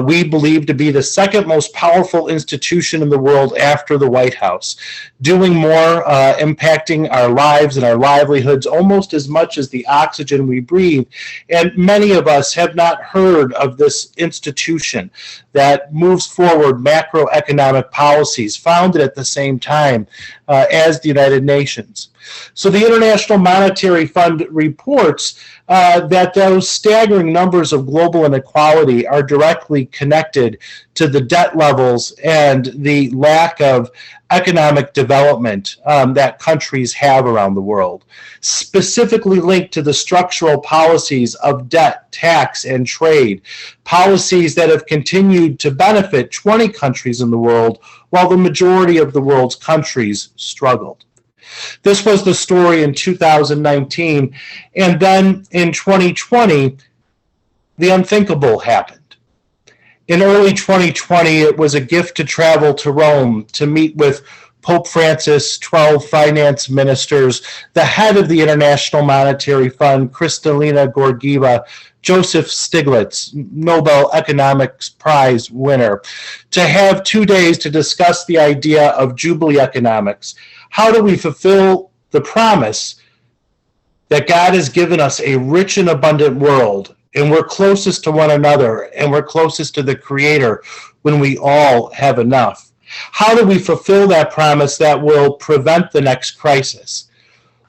we believe to be the second most powerful institution in the world after the White House, doing more, impacting our lives and our livelihoods almost as much as the oxygen we breathe. And many of us have not heard of this institution that moves forward macroeconomic policies founded at the same time as the United Nations. So the International Monetary Fund reports that those staggering numbers of global inequality are directly connected to the debt levels and the lack of economic development that countries have around the world, specifically linked to the structural policies of debt, tax, and trade, policies that have continued to benefit 20 countries in the world while the majority of the world's countries struggled. This was the story in 2019, and then in 2020, the unthinkable happened. In early 2020, it was a gift to travel to Rome to meet with Pope Francis, 12 finance ministers, the head of the International Monetary Fund, Kristalina Georgieva, Joseph Stiglitz, Nobel Economics Prize winner, to have 2 days to discuss the idea of Jubilee economics. How do we fulfill the promise that God has given us a rich and abundant world, and we're closest to one another, and we're closest to the Creator when we all have enough? How do we fulfill that promise that will prevent the next crisis?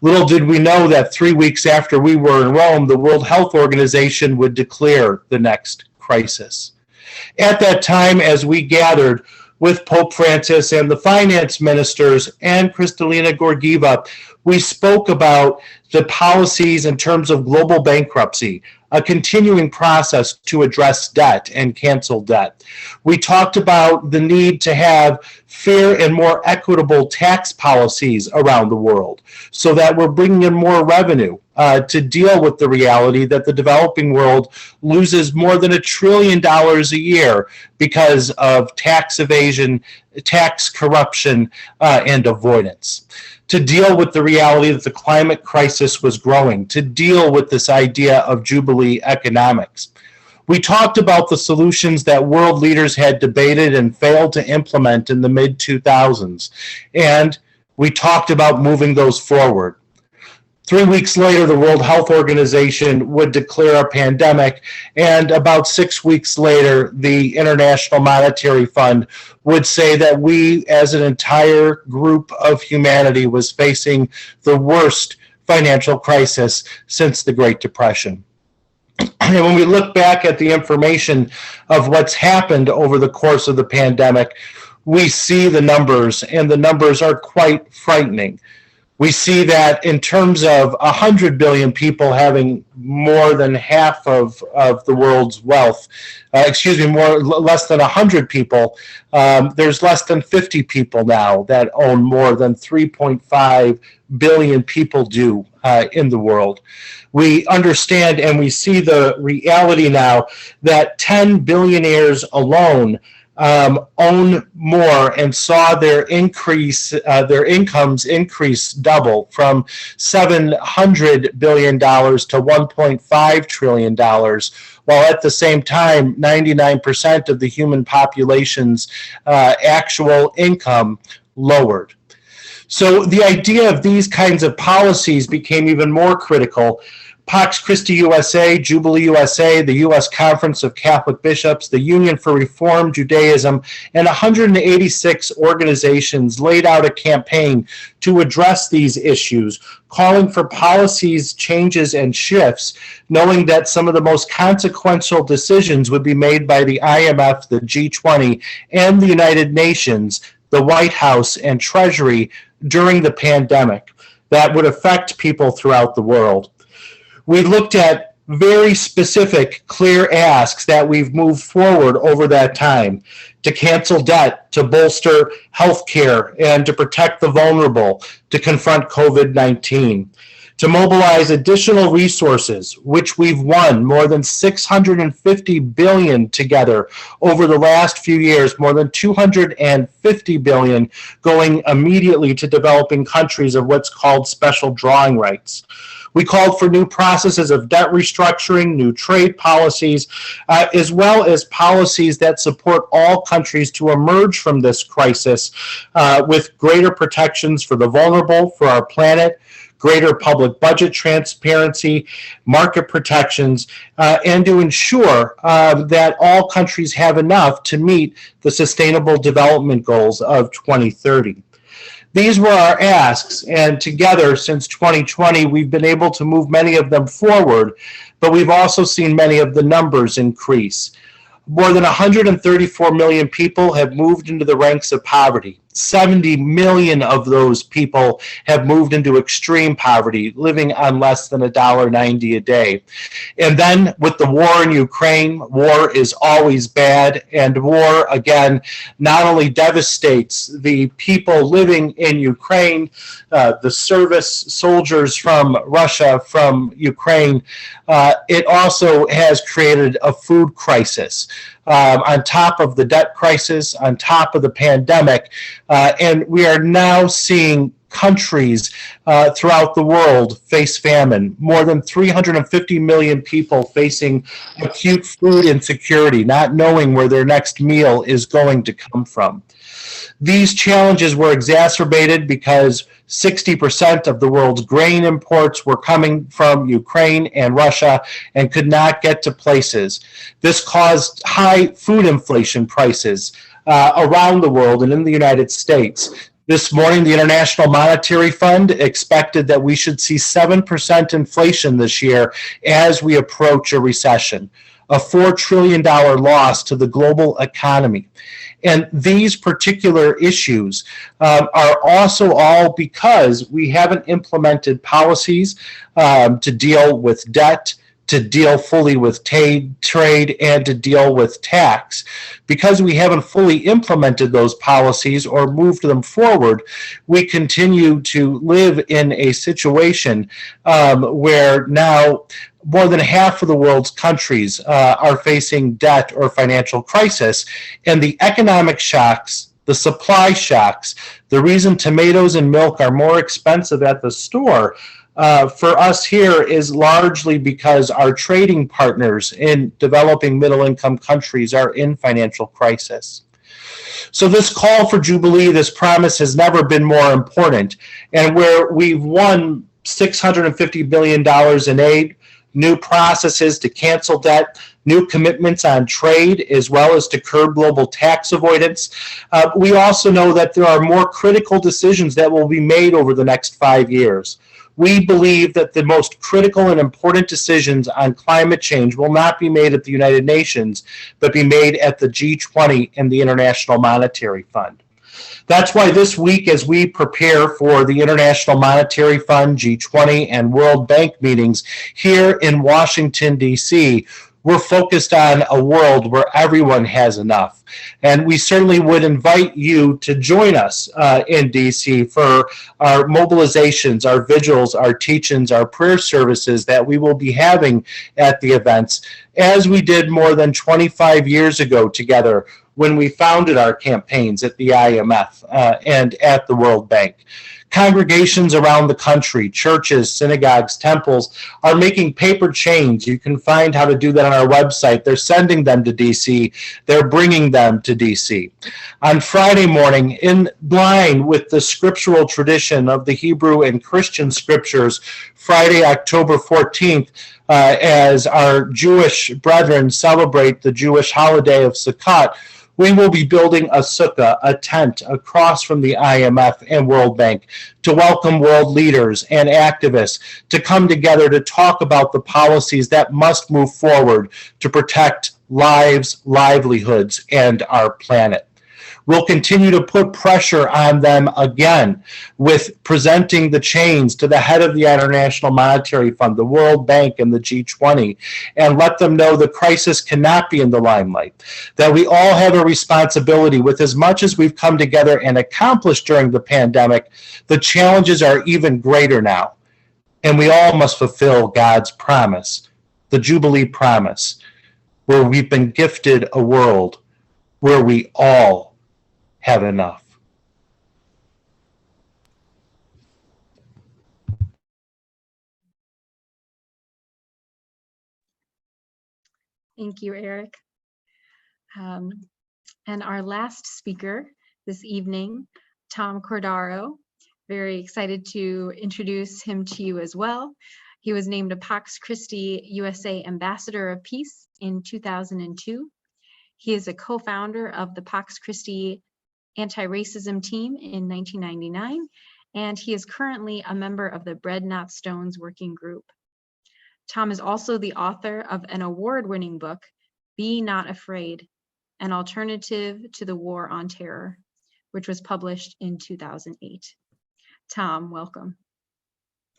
Little did we know that 3 weeks after we were in Rome, the World Health Organization would declare the next crisis. At that time, as we gathered with Pope Francis and the finance ministers and Kristalina Georgieva, we spoke about the policies in terms of global bankruptcy, a continuing process to address debt and cancel debt. We talked about the need to have fair and more equitable tax policies around the world so that we're bringing in more revenue to deal with the reality that the developing world loses more than $1 trillion a year because of tax evasion, tax corruption, and avoidance. To deal with the reality that the climate crisis was growing, to deal with this idea of Jubilee economics. We talked about the solutions that world leaders had debated and failed to implement in the mid-2000s, and we talked about moving those forward. 3 weeks later, the World Health Organization would declare a pandemic, and about 6 weeks later, the International Monetary Fund would say that we, as an entire group of humanity, was facing the worst financial crisis since the Great Depression. And when we look back at the information of what's happened over the course of the pandemic, we see the numbers, and the numbers are quite frightening. We see that in terms of 100 billion people having more than half of the world's wealth, less than 100 people, there's less than 50 people now that own more than 3.5 billion people do in the world. We understand and we see the reality now that 10 billionaires alone own more and saw their incomes increase double from $700 billion to $1.5 trillion, while at the same time, 99% of the human population's actual income lowered. So the idea of these kinds of policies became even more critical. Pax Christi USA, Jubilee USA, the U.S. Conference of Catholic Bishops, the Union for Reform Judaism, and 186 organizations laid out a campaign to address these issues, calling for policies, changes, and shifts, knowing that some of the most consequential decisions would be made by the IMF, the G20, and the United Nations, the White House, and Treasury during the pandemic that would affect people throughout the world. We looked at very specific, clear asks that we've moved forward over that time to cancel debt, to bolster healthcare, and to protect the vulnerable, to confront COVID-19, to mobilize additional resources, which we've won more than $650 billion together over the last few years, more than $250 billion going immediately to developing countries of what's called special drawing rights. We called for new processes of debt restructuring, new trade policies, as well as policies that support all countries to emerge from this crisis with greater protections for the vulnerable, for our planet, greater public budget transparency, market protections, and to ensure that all countries have enough to meet the Sustainable Development Goals of 2030. These were our asks, and together since 2020, we've been able to move many of them forward, but we've also seen many of the numbers increase. More than 134 million people have moved into the ranks of poverty. 70 million of those people have moved into extreme poverty, living on less than $1.90 a day. And then with the war in Ukraine, war is always bad, and war, again, not only devastates the people living in Ukraine, the service soldiers from Russia, from Ukraine, it also has created a food crisis. On top of the debt crisis, on top of the pandemic, and we are now seeing countries throughout the world face famine. More than 350 million people facing acute food insecurity, not knowing where their next meal is going to come from. These challenges were exacerbated because 60% of the world's grain imports were coming from Ukraine and Russia and could not get to places. This caused high food inflation prices around the world and in the United States. This morning, the International Monetary Fund expected that we should see 7% inflation this year as we approach a recession, a $4 trillion loss to the global economy. And these particular issues are also all because we haven't implemented policies to deal with debt, to deal fully with trade, and to deal with tax. Because we haven't fully implemented those policies or moved them forward, we continue to live in a situation where now more than half of the world's countries are facing debt or financial crisis, and the economic shocks, the supply shocks, the reason tomatoes and milk are more expensive at the store for us here is largely because our trading partners in developing middle-income countries are in financial crisis. So this call for Jubilee, this promise, has never been more important. And where we've won $650 billion in aid, new processes to cancel debt, new commitments on trade, as well as to curb global tax avoidance. We also know that there are more critical decisions that will be made over the next 5 years. We believe that the most critical and important decisions on climate change will not be made at the United Nations, but be made at the G20 and the International Monetary Fund. That's why this week, as we prepare for the International Monetary Fund, G20, and World Bank meetings here in Washington, D.C., we're focused on a world where everyone has enough. And we certainly would invite you to join us in DC for our mobilizations, our vigils, our teach-ins, our prayer services that we will be having at the events, as we did more than 25 years ago together when we founded our campaigns at the IMF and at the World Bank. Congregations around the country, churches, synagogues, temples, are making paper chains. You can find how to do that on our website. They're sending them to DC. They're bringing them to DC. On Friday morning, in line with the scriptural tradition of the Hebrew and Christian scriptures, Friday, October 14th, as our Jewish brethren celebrate the Jewish holiday of Sukkot, we will be building a sukkah, a tent, across from the IMF and World Bank to welcome world leaders and activists to come together to talk about the policies that must move forward to protect lives, livelihoods, and our planet. We'll continue to put pressure on them again with presenting the chains to the head of the International Monetary Fund, the World Bank, and the G20, and let them know the crisis cannot be in the limelight, that we all have a responsibility. With as much as we've come together and accomplished during the pandemic, the challenges are even greater now, and we all must fulfill God's promise, the Jubilee Promise, where we've been gifted a world where we all have enough. Thank you, Eric. And our last speaker this evening, Tom Cordaro. Very excited to introduce him to you as well. He was named a Pax Christi USA Ambassador of Peace in 2002. He is a co-founder of the Pax Christi anti-racism team in 1999, and he is currently a member of the Bread Not Stones working group. Tom is also the author of an award-winning book, Be Not Afraid, an alternative to the war on terror, which was published in 2008. Tom, welcome.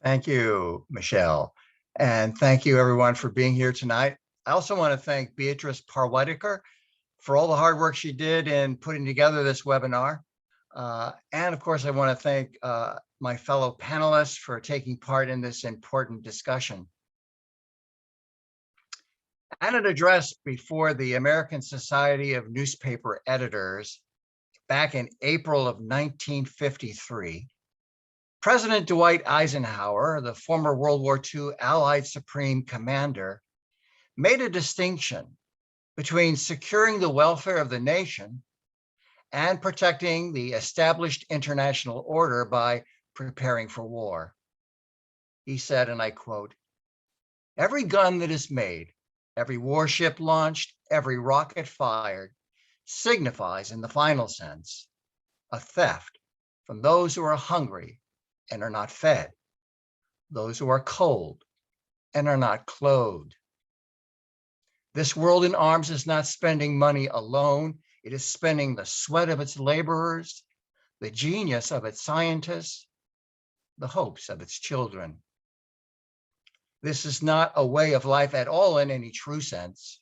Thank you, Michelle. And thank you everyone for being here tonight. I also want to thank Beatrice Parwadikar for all the hard work she did in putting together this webinar. And of course, I want to thank my fellow panelists for taking part in this important discussion. At an address before the American Society of Newspaper Editors back in April of 1953, President Dwight Eisenhower, the former World War II Allied Supreme Commander, made a distinction between securing the welfare of the nation and protecting the established international order by preparing for war. He said, and I quote, "Every gun that is made, every warship launched, every rocket fired, signifies in the final sense a theft from those who are hungry and are not fed, those who are cold and are not clothed. This world in arms is not spending money alone. It is spending the sweat of its laborers, the genius of its scientists, the hopes of its children. This is not a way of life at all in any true sense.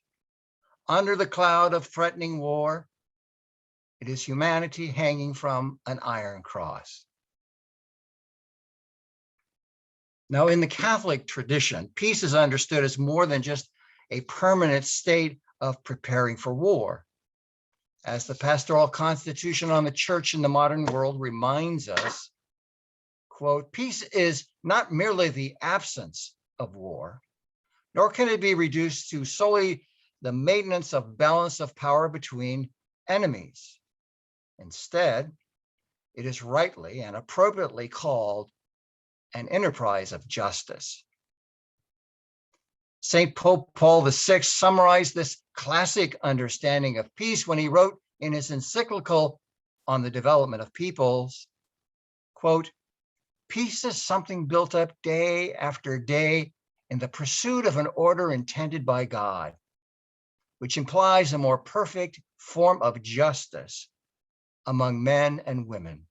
Under the cloud of threatening war, it is humanity hanging from an iron cross." Now, in the Catholic tradition, peace is understood as more than just a permanent state of preparing for war. As the Pastoral Constitution on the Church in the Modern World reminds us, quote, "Peace is not merely the absence of war, nor can it be reduced to solely the maintenance of balance of power between enemies. Instead, it is rightly and appropriately called an enterprise of justice." St. Pope Paul VI summarized this classic understanding of peace when he wrote in his encyclical on the development of peoples, quote, "Peace is something built up day after day in the pursuit of an order intended by God, which implies a more perfect form of justice among men and women."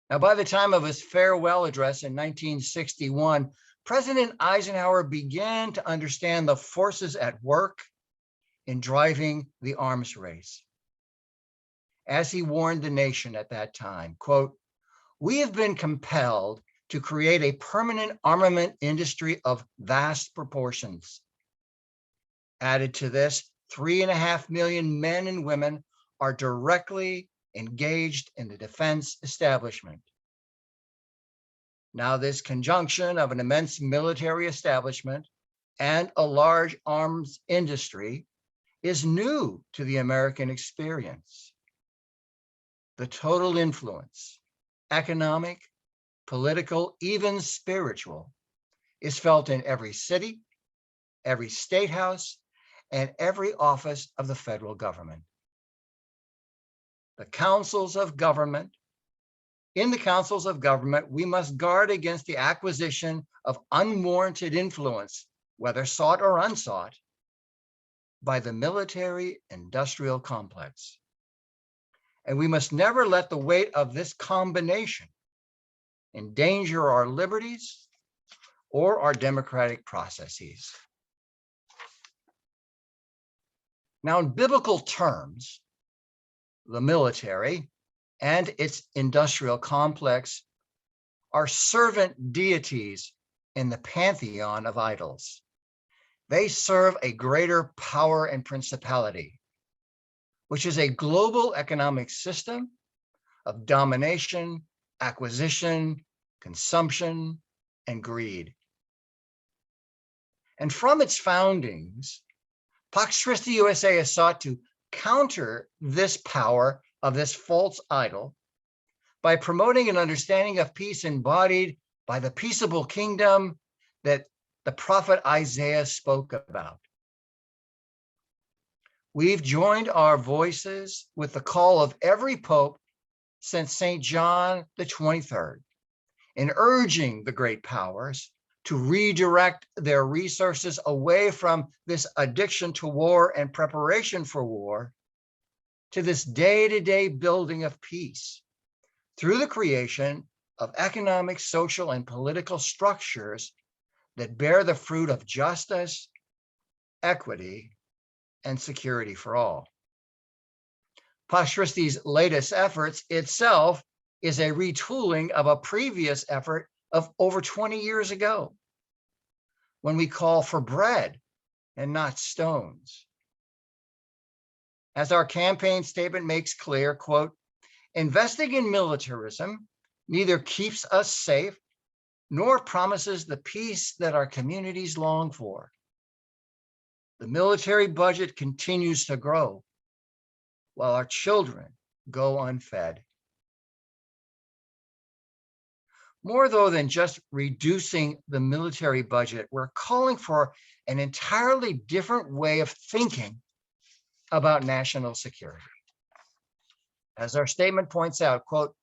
Now, by the time of his farewell address in 1961, President Eisenhower began to understand the forces at work in driving the arms race. As he warned the nation at that time, quote, "We have been compelled to create a permanent armament industry of vast proportions. Added to this, 3.5 million men and women are directly engaged in the defense establishment. Now, this conjunction of an immense military establishment and a large arms industry is new to the American experience. The total influence, economic, political, even spiritual, is felt in every city, every state house, and every office of the federal government. The councils of government, in the councils of government, we must guard against the acquisition of unwarranted influence, whether sought or unsought, by the military industrial complex. And we must never let the weight of this combination endanger our liberties or our democratic processes. Now, in biblical terms, the military and its industrial complex are servant deities in the pantheon of idols. They serve a greater power and principality, which is a global economic system of domination, acquisition, consumption, and greed. And from its foundings, Pax Christi USA has sought to counter this power of this false idol by promoting an understanding of peace embodied by the peaceable kingdom that the prophet Isaiah spoke about. We've joined our voices with the call of every pope since St. John the 23rd in urging the great powers to redirect their resources away from this addiction to war and preparation for war to this day-to-day building of peace through the creation of economic, social, and political structures that bear the fruit of justice, equity, and security for all. Pax Christi's latest efforts itself is a retooling of a previous effort of over 20 years ago, when we call for bread and not stones. As our campaign statement makes clear, quote, "Investing in militarism neither keeps us safe nor promises the peace that our communities long for. The military budget continues to grow while our children go unfed." More though than just reducing the military budget, we're calling for an entirely different way of thinking about national security. As our statement points out, quote,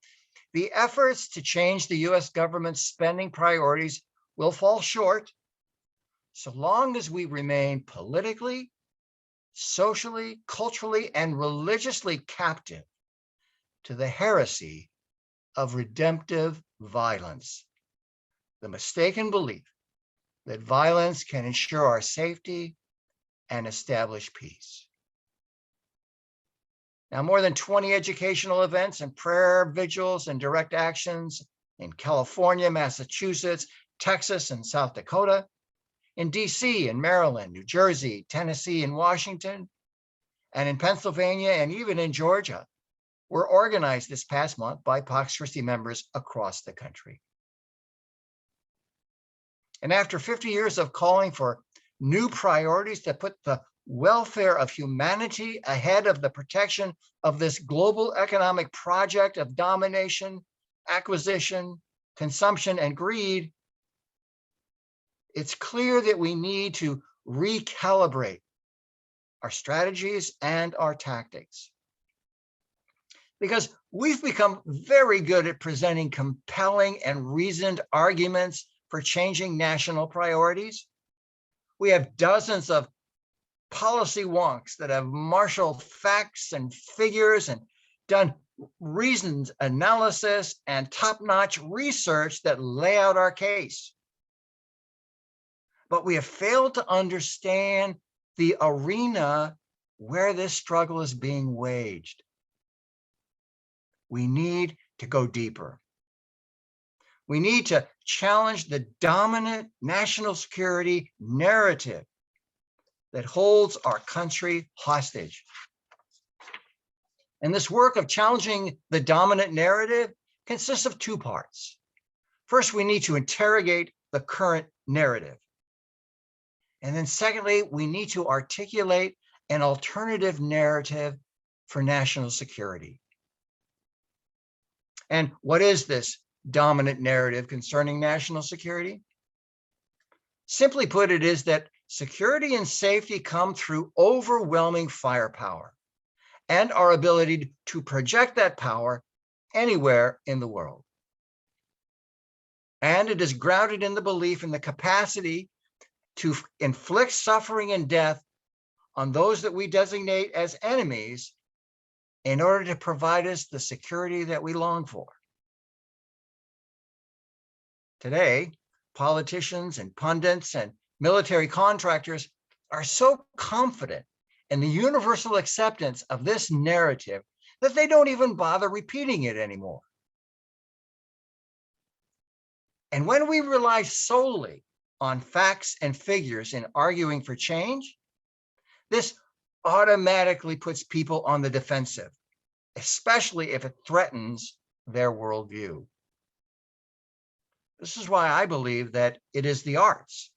"The efforts to change the US government's spending priorities will fall short so long as we remain politically, socially, culturally, and religiously captive to the heresy of redemptive violence, the mistaken belief that violence can ensure our safety and establish peace." Now, more than 20 educational events and prayer vigils and direct actions in California, Massachusetts, Texas, and South Dakota, in DC and Maryland, New Jersey, Tennessee, and Washington, and in Pennsylvania, and even in Georgia, were organized this past month by Pax Christi members across the country. And after 50 years of calling for new priorities that put the welfare of humanity ahead of the protection of this global economic project of domination, acquisition, consumption, and greed, it's clear that we need to recalibrate our strategies and our tactics. Because we've become very good at presenting compelling and reasoned arguments for changing national priorities. We have dozens of policy wonks that have marshaled facts and figures and done reasoned analysis and top-notch research that lay out our case. but we have failed to understand the arena where this struggle is being waged. We need to go deeper. We need to challenge the dominant national security narrative that holds our country hostage. And this work of challenging the dominant narrative consists of two parts. First, we need to interrogate the current narrative. And then secondly, we need to articulate an alternative narrative for national security. And what is this dominant narrative concerning national security? Simply put, it is that security and safety come through overwhelming firepower and our ability to project that power anywhere in the world. And it is grounded in the belief in the capacity to inflict suffering and death on those that we designate as enemies in order to provide us the security that we long for. Today, politicians and pundits and military contractors are so confident in the universal acceptance of this narrative that they don't even bother repeating it anymore. And when we rely solely on facts and figures in arguing for change, this automatically puts people on the defensive, especially if it threatens their worldview. This is why I believe that it is the arts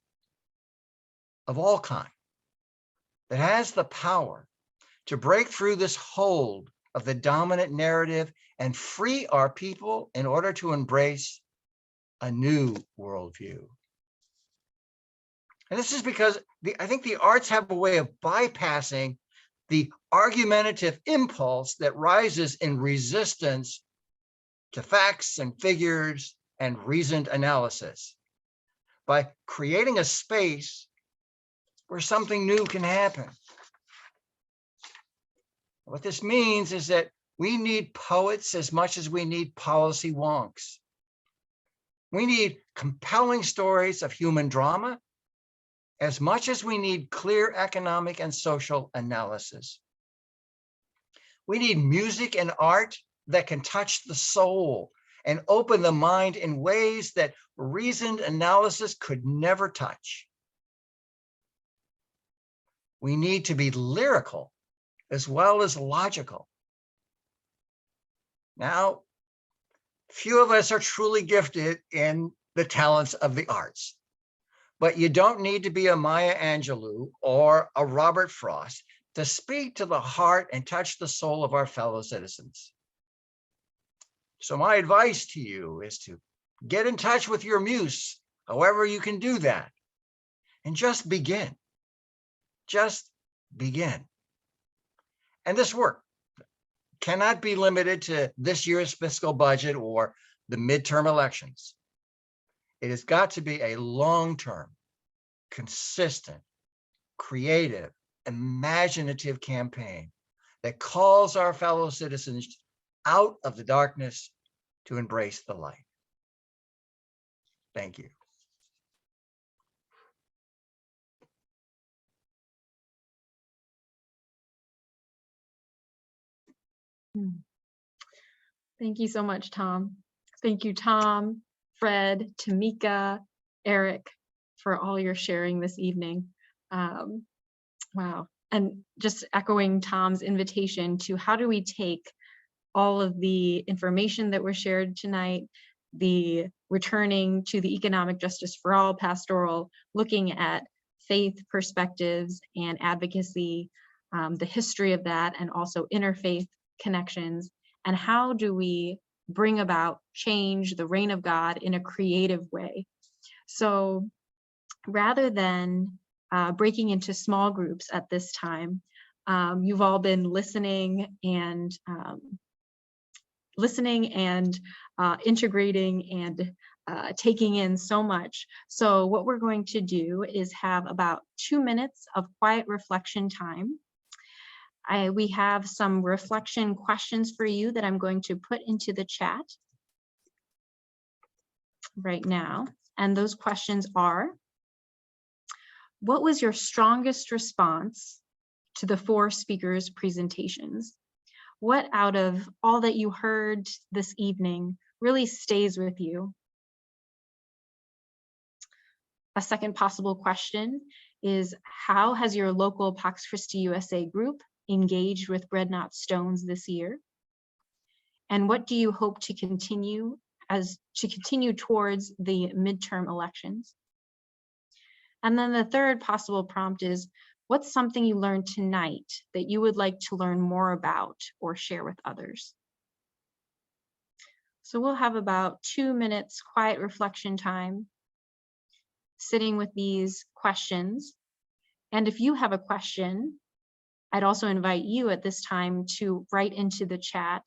of all kind that has the power to break through this hold of the dominant narrative and free our people in order to embrace a new worldview. And this is because I think the arts have a way of bypassing the argumentative impulse that rises in resistance to facts and figures and reasoned analysis by creating a space where something new can happen. What this means is that we need poets as much as we need policy wonks. We need compelling stories of human drama as much as we need clear economic and social analysis. We need music and art that can touch the soul and open the mind in ways that reasoned analysis could never touch. We need to be lyrical as well as logical. Now, few of us are truly gifted in the talents of the arts, but you don't need to be a Maya Angelou or a Robert Frost to speak to the heart and touch the soul of our fellow citizens. So my advice to you is to get in touch with your muse, however you can do that, and just begin. Just begin. And this work cannot be limited to this year's fiscal budget or the midterm elections. It has got to be a long-term, consistent, creative, imaginative campaign that calls our fellow citizens out of the darkness to embrace the light. Thank you. Thank you so much, Tom. Thank you, Tom, Fred, Tamika, Eric, for all your sharing this evening. Wow. And just echoing Tom's invitation to how do we take all of the information that was shared tonight, the returning to the economic justice for all pastoral, looking at faith perspectives and advocacy, the history of that, and also interfaith connections, and how do we bring about change, the reign of God, in a creative way. So rather than breaking into small groups at this time, you've all been listening and integrating and taking in so much. So what we're going to do is have about 2 minutes of quiet reflection time. We have some reflection questions for you that I'm going to put into the chat right now. And those questions are, what was your strongest response to the 4 speakers' presentations? What out of all that you heard this evening really stays with you? A second possible question is, how has your local Pax Christi USA group engaged with Bread Not Stones this year? And what do you hope to continue towards the midterm elections? And then the third possible prompt is, what's something you learned tonight that you would like to learn more about or share with others? So we'll have about 2 minutes quiet reflection time, sitting with these questions. And if you have a question, I'd also invite you at this time to write into the chat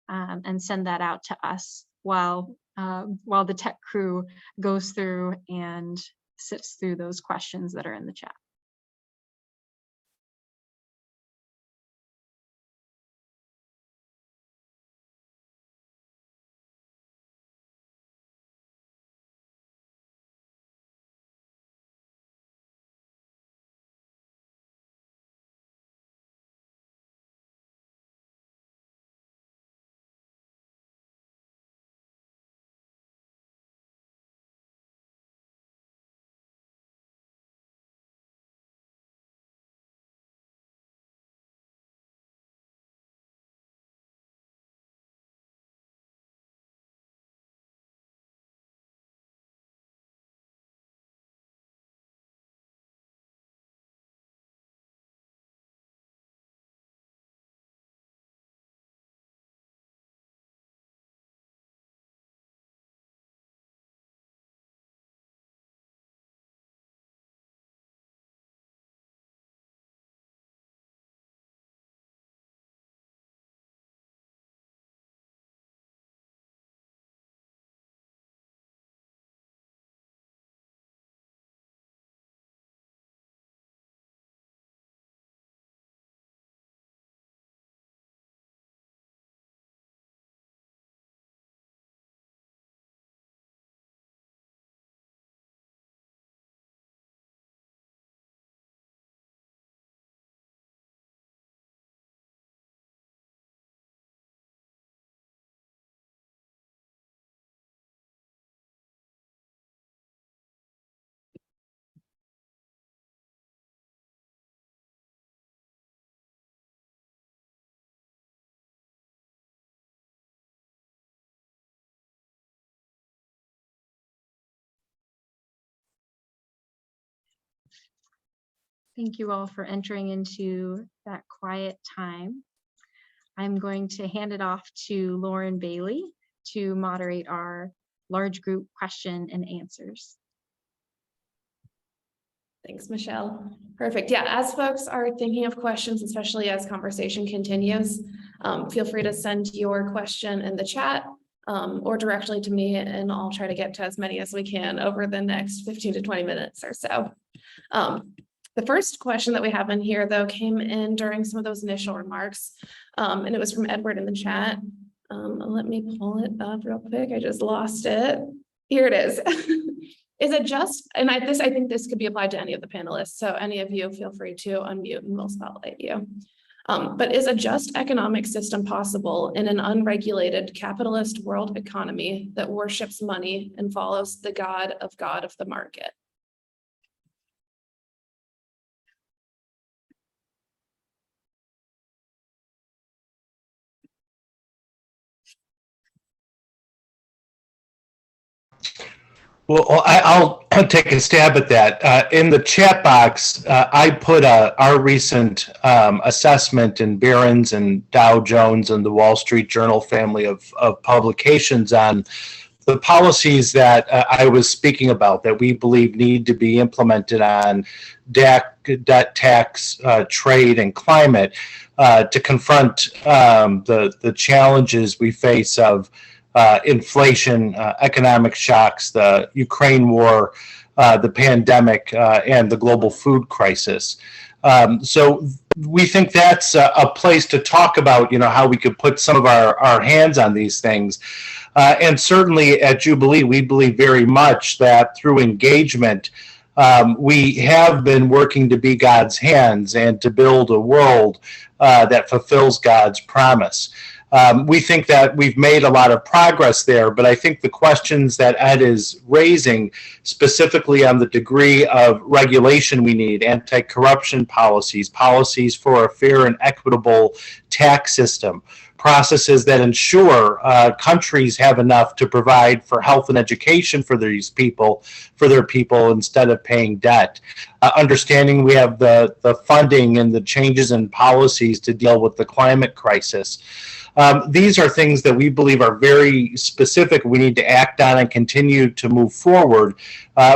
and send that out to us while the tech crew goes through and sifts through those questions that are in the chat. Thank you all for entering into that quiet time. I'm going to hand it off to Lauren Bailey to moderate our large group question and answers. Thanks, Michelle. Perfect. Yeah, as folks are thinking of questions, especially as conversation continues, feel free to send your question in the chat or directly to me, and I'll try to get to as many as we can over the next 15 to 20 minutes or so. The first question that we have in here, though, came in during some of those initial remarks, and it was from Edward in the chat. Let me pull it up real quick. I just lost it. Here it is. Is it just, and I think this could be applied to any of the panelists, so any of you feel free to unmute and we'll spotlight you. But is a just economic system possible in an unregulated capitalist world economy that worships money and follows the God of the market? Well, I'll take a stab at that. In the chat box, I put our recent assessment in Barron's and Dow Jones and the Wall Street Journal family of publications on the policies that I was speaking about that we believe need to be implemented on debt tax, trade, and climate to confront the challenges we face of inflation, economic shocks, the Ukraine war, the pandemic, and the global food crisis. So we think that's a place to talk about, how we could put some of our hands on these things. And certainly at Jubilee, we believe very much that through engagement We have been working to be God's hands and to build a world that fulfills God's promise. We think that we've made a lot of progress there, but I think the questions that Ed is raising, specifically on the degree of regulation we need, anti-corruption policies, policies for a fair and equitable tax system, processes that ensure countries have enough to provide for health and education for these people, for their people, instead of paying debt. Understanding we have the funding and the changes in policies to deal with the climate crisis. These are things that we believe are very specific. We need to act on and continue to move forward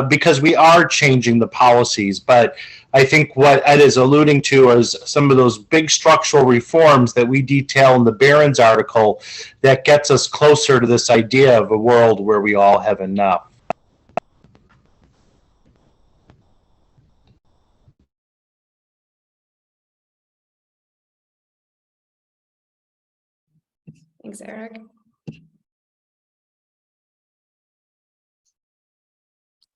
because we are changing the policies. But I think what Ed is alluding to is some of those big structural reforms that we detail in the Barron's article that gets us closer to this idea of a world where we all have enough. Thanks, Eric.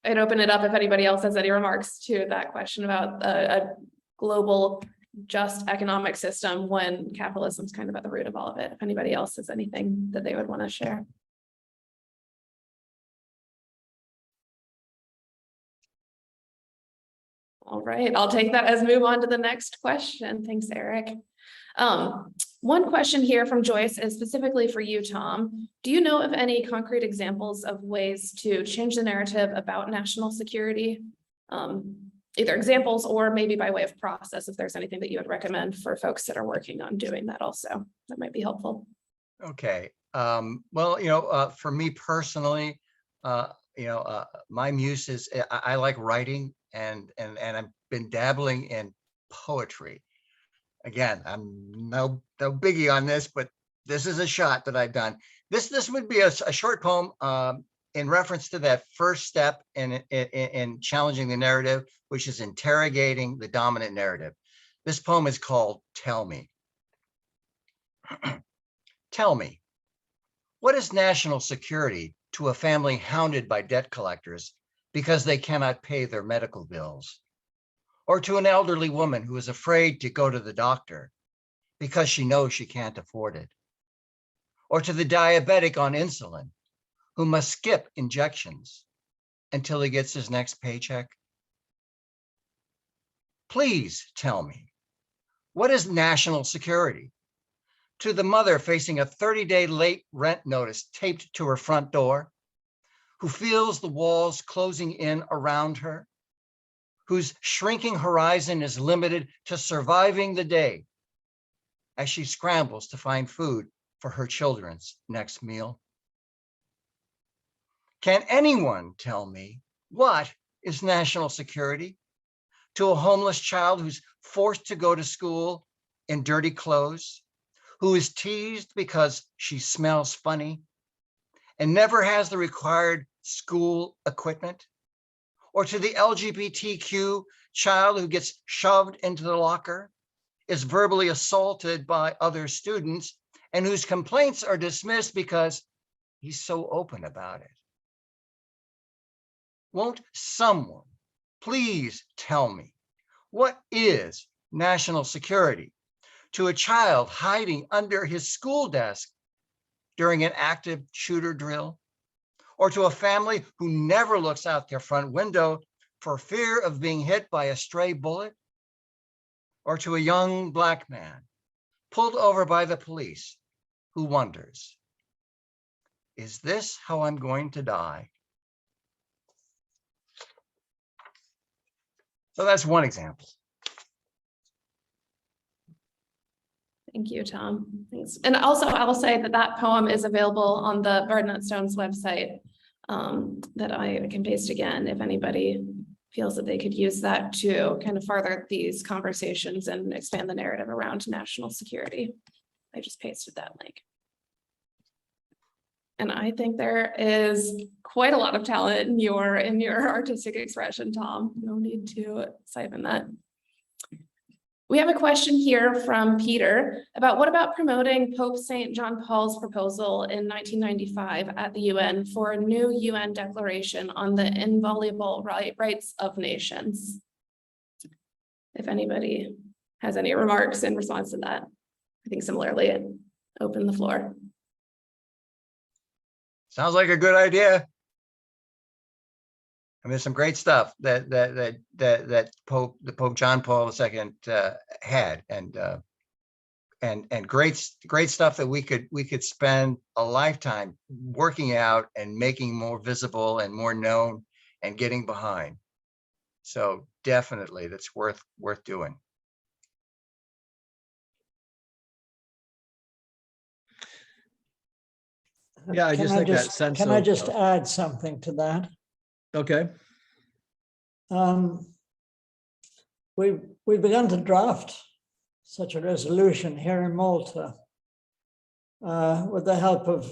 I'd open it up if anybody else has any remarks to that question about a global just economic system when capitalism is kind of at the root of all of it. If anybody else has anything that they would want to share. All right, I'll take that as move on to the next question. Thanks, Eric. One question here from Joyce is specifically for you, Tom. Do you know of any concrete examples of ways to change the narrative about national security? Either examples or maybe by way of process, if there's anything that you would recommend for folks that are working on doing that also, that might be helpful. Okay. Well, for me personally, my muse is I like writing and I've been dabbling in poetry. Again, I'm no biggie on this, but this is a shot that I've done. This would be a short poem in reference to that first step in challenging the narrative, which is interrogating the dominant narrative. This poem is called Tell Me. Tell me, what is national security to a family hounded by debt collectors because they cannot pay their medical bills? Or to an elderly woman who is afraid to go to the doctor because she knows she can't afford it? Or to the diabetic on insulin who must skip injections until he gets his next paycheck? Please tell me, what is national security to the mother facing a 30-day late rent notice taped to her front door, who feels the walls closing in around her, whose shrinking horizon is limited to surviving the day as she scrambles to find food for her children's next meal? Can anyone tell me what is national security to a homeless child who's forced to go to school in dirty clothes, who is teased because she smells funny and never has the required school equipment? Or to the LGBTQ child who gets shoved into the locker, is verbally assaulted by other students, and whose complaints are dismissed because he's so open about it? Won't someone please tell me, what is national security to a child hiding under his school desk during an active shooter drill? Or to a family who never looks out their front window for fear of being hit by a stray bullet? Or to a young Black man pulled over by the police who wonders, is this how I'm going to die? So that's one example. Thank you, Tom. Thanks. And also, I will say that that poem is available on the Bardnut Stone's website that I can paste again if anybody feels that they could use that to kind of further these conversations and expand the narrative around national security. I just pasted that link. And I think there is quite a lot of talent in your artistic expression, Tom. No need to siphon that. We have a question here from Peter about what about promoting Pope St. John Paul's proposal in 1995 at the UN for a new UN declaration on the inviolable rights of nations? If anybody has any remarks in response to that, I think similarly, open the floor. Sounds like a good idea. I mean, some great stuff that Pope John Paul II had, and great stuff that we could spend a lifetime working out and making more visible and more known and getting behind. So definitely, that's worth doing. Yeah, I just think that sense Can I of- just add something to that? Okay, We've begun to draft such a resolution here in Malta with the help of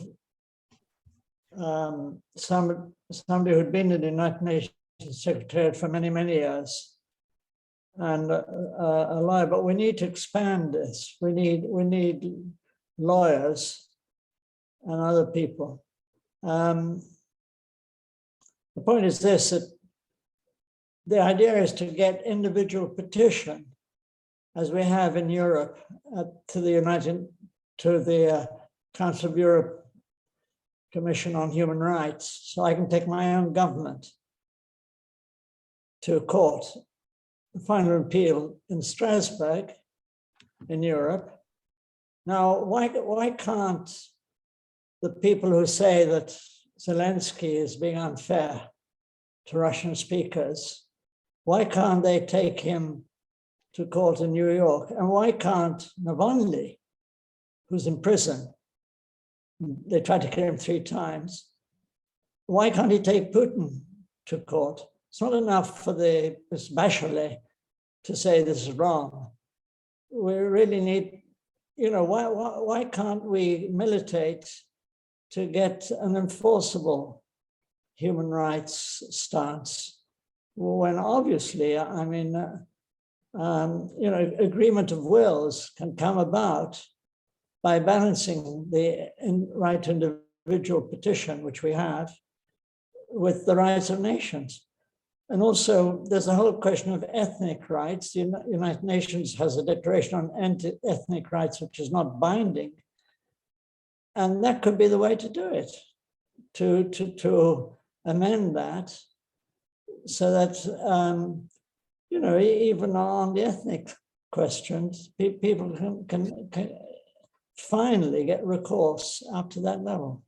somebody who'd been in the United Nations Secretariat for many, many years, and a lawyer. But we need to expand this. We need lawyers and other people. The point is this: that the idea is to get individual petition, as we have in Europe, to the Council of Europe Commission on Human Rights. So I can take my own government to court, the final appeal in Strasbourg, in Europe. Now, why can't the people who say that Zelensky is being unfair to Russian speakers, why can't they take him to court in New York? And why can't Navalny, who's in prison, they tried to kill him 3 times, why can't he take Putin to court? It's not enough for this Bachelet to say this is wrong. We really need, why can't we militate to get an enforceable human rights stance, when obviously, agreement of wills can come about by balancing the right to individual petition, which we have, with the rights of nations. And also, there's a whole question of ethnic rights. The United Nations has a declaration on ethnic rights, which is not binding. And that could be the way to do it, to amend that, so that, even on the ethnic questions, people can finally get recourse up to that level.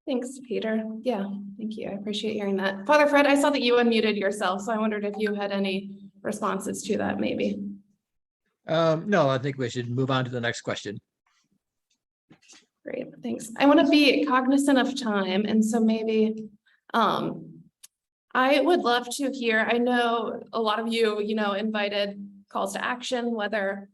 Thanks, Peter. Yeah, thank you. I appreciate hearing that. Father Fred, I saw that you unmuted yourself, so I wondered if you had any responses to that, maybe. no, I think we should move on to the next question. Great, thanks. I want to be cognizant of time, and so maybe I would love to hear, I know a lot of you, invited calls to action, whether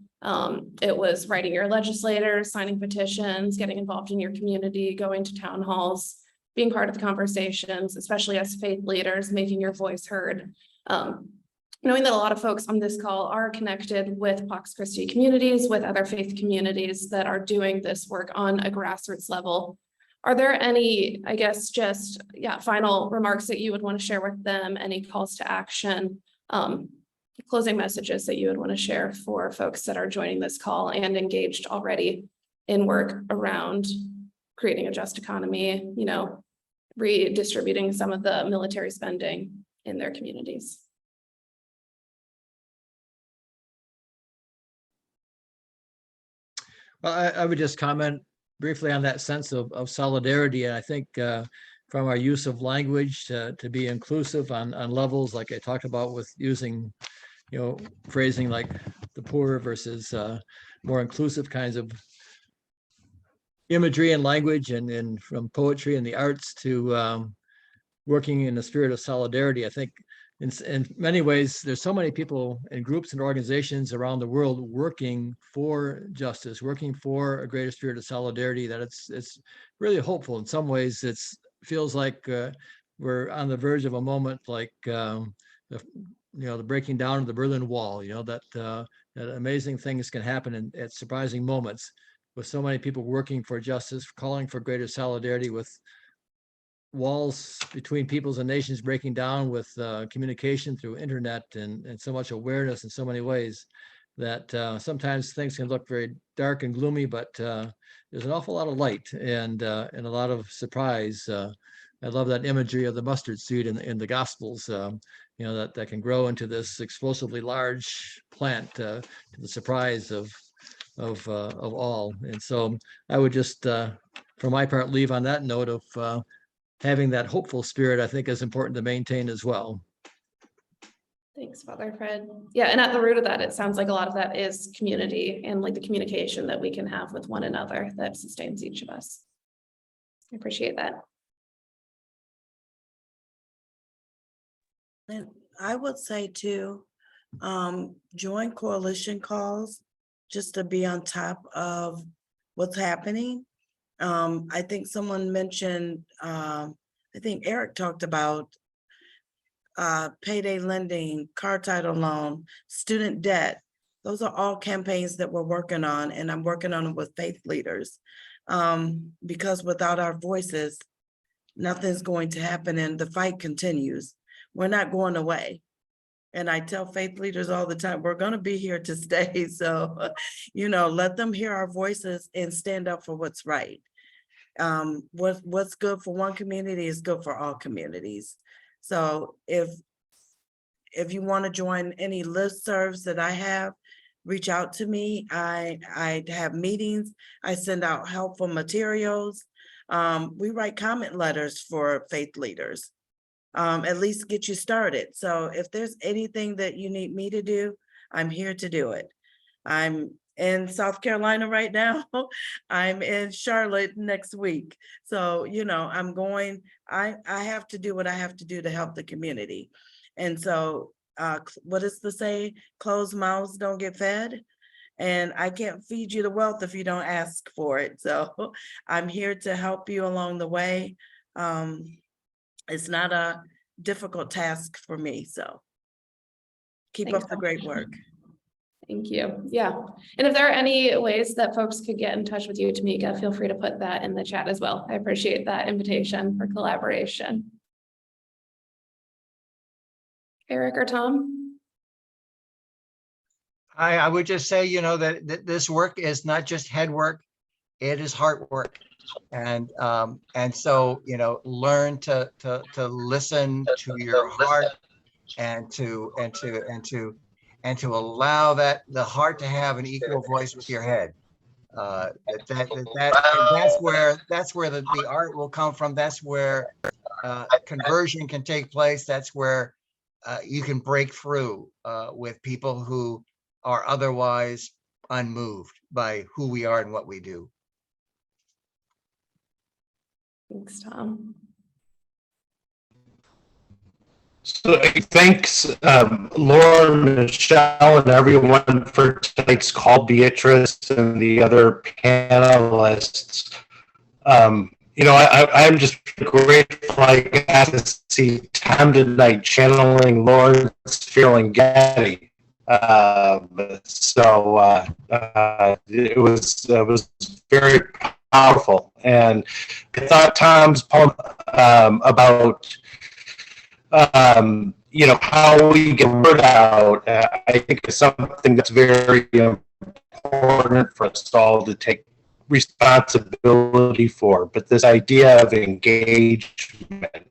it was writing your legislators, signing petitions, getting involved in your community, going to town halls, being part of the conversations, especially as faith leaders, making your voice heard. Knowing that a lot of folks on this call are connected with Pax Christi communities, with other faith communities that are doing this work on a grassroots level. Are there any, final remarks that you would want to share with them? Any calls to action, closing messages that you would want to share for folks that are joining this call and engaged already in work around creating a just economy, redistributing some of the military spending in their communities? Well, I would just comment briefly on that sense of solidarity. And I think from our use of language to be inclusive on levels like I talked about with using, phrasing like the poor versus more inclusive kinds of imagery and language, and from poetry and the arts to working in the spirit of solidarity. I think in many ways, there's so many people and groups and organizations around the world working for justice, working for a greater spirit of solidarity, that it's really hopeful. In some ways, it feels like we're on the verge of a moment like the breaking down of the Berlin Wall, that that amazing things can happen at surprising moments with so many people working for justice, calling for greater solidarity, with walls between peoples and nations breaking down, with communication through internet and so much awareness in so many ways that sometimes things can look very dark and gloomy, but there's an awful lot of light and a lot of surprise. I love that imagery of the mustard seed in the Gospels, you know, that can grow into this explosively large plant to the surprise of all. And so I would just, for my part, leave on that note of having that hopeful spirit, I think, is important to maintain as well. Thanks, Father Fred. Yeah, and at the root of that, it sounds like a lot of that is community and like the communication that we can have with one another that sustains each of us. I appreciate that. And I would say too, join coalition calls just to be on top of what's happening. I think someone mentioned, I think Eric talked about payday lending, car title loan, student debt. Those are all campaigns that we're working on, and I'm working on them with faith leaders. Because without our voices, nothing's going to happen and the fight continues. We're not going away. And I tell faith leaders all the time, we're going to be here to stay. So, you know, let them hear our voices and stand up for what's right. What's good for one community is good for all communities. So if you want to join any listservs that I have, reach out to me. I have meetings. I send out helpful materials. We write comment letters for faith leaders. At least get you started. So if there's anything that you need me to do, I'm here to do it. I'm in South Carolina right now. I'm in Charlotte next week. So, you know, I'm going, I have to do what I have to do to help the community. And so, what is the say? Closed mouths don't get fed. And I can't feed you the wealth if you don't ask for it. So I'm here to help you along the way. It's not a difficult task for me, so keep Thanks up the so great much. work. Thank you. Yeah. And if there are any ways that folks could get in touch with you, Tamika, feel free to put that in the chat as well. I appreciate that invitation for collaboration. Eric or Tom? I would just say, you know, that this work is not just head work, it is heart work. And so, you know, learn to listen to your heart and to allow the heart to have an equal voice with your head. That's where the art will come from. That's where conversion can take place. That's where you can break through with people who are otherwise unmoved by who we are and what we do. Thanks, Tom. So thanks, Laura, Michelle, and everyone for tonight's call, Beatrice and the other panelists. You know, I'm just grateful I got to see Tom tonight channeling Lawrence Fearling Getty. It was very powerful, and I thought Tom's poem about you know, how we get word out, I think is something that's very important for us all to take responsibility for. But this idea of engagement,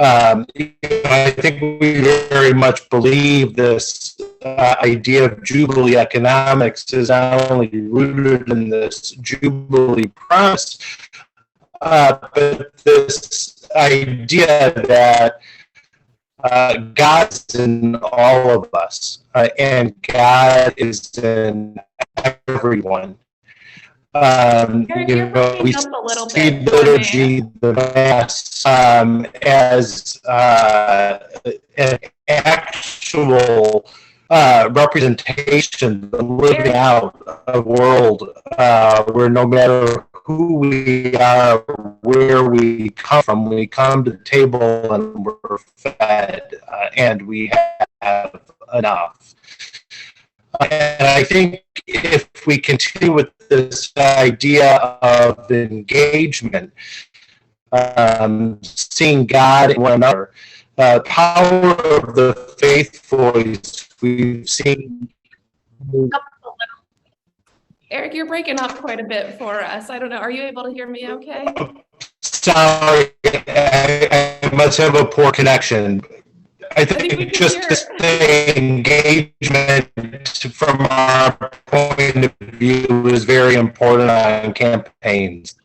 I think we very much believe this idea of Jubilee economics is not only rooted in this Jubilee Promise, but this idea that God's in all of us, and God is in everyone. Eric, You you're know, breaking we up a little see bit the for me. liturgy, the mass, as an actual representation, living out a world where no matter who we are, where we come to the table and we're fed, and we have enough. And I think if we continue with this idea of engagement, seeing God in one another, power of the faith voice, we've seen. Eric, you're breaking up quite a bit for us. I don't know. Are you able to hear me okay? Sorry, I must have a poor connection. I we think can just hear- to say engagement from our point of view is very important on campaigns.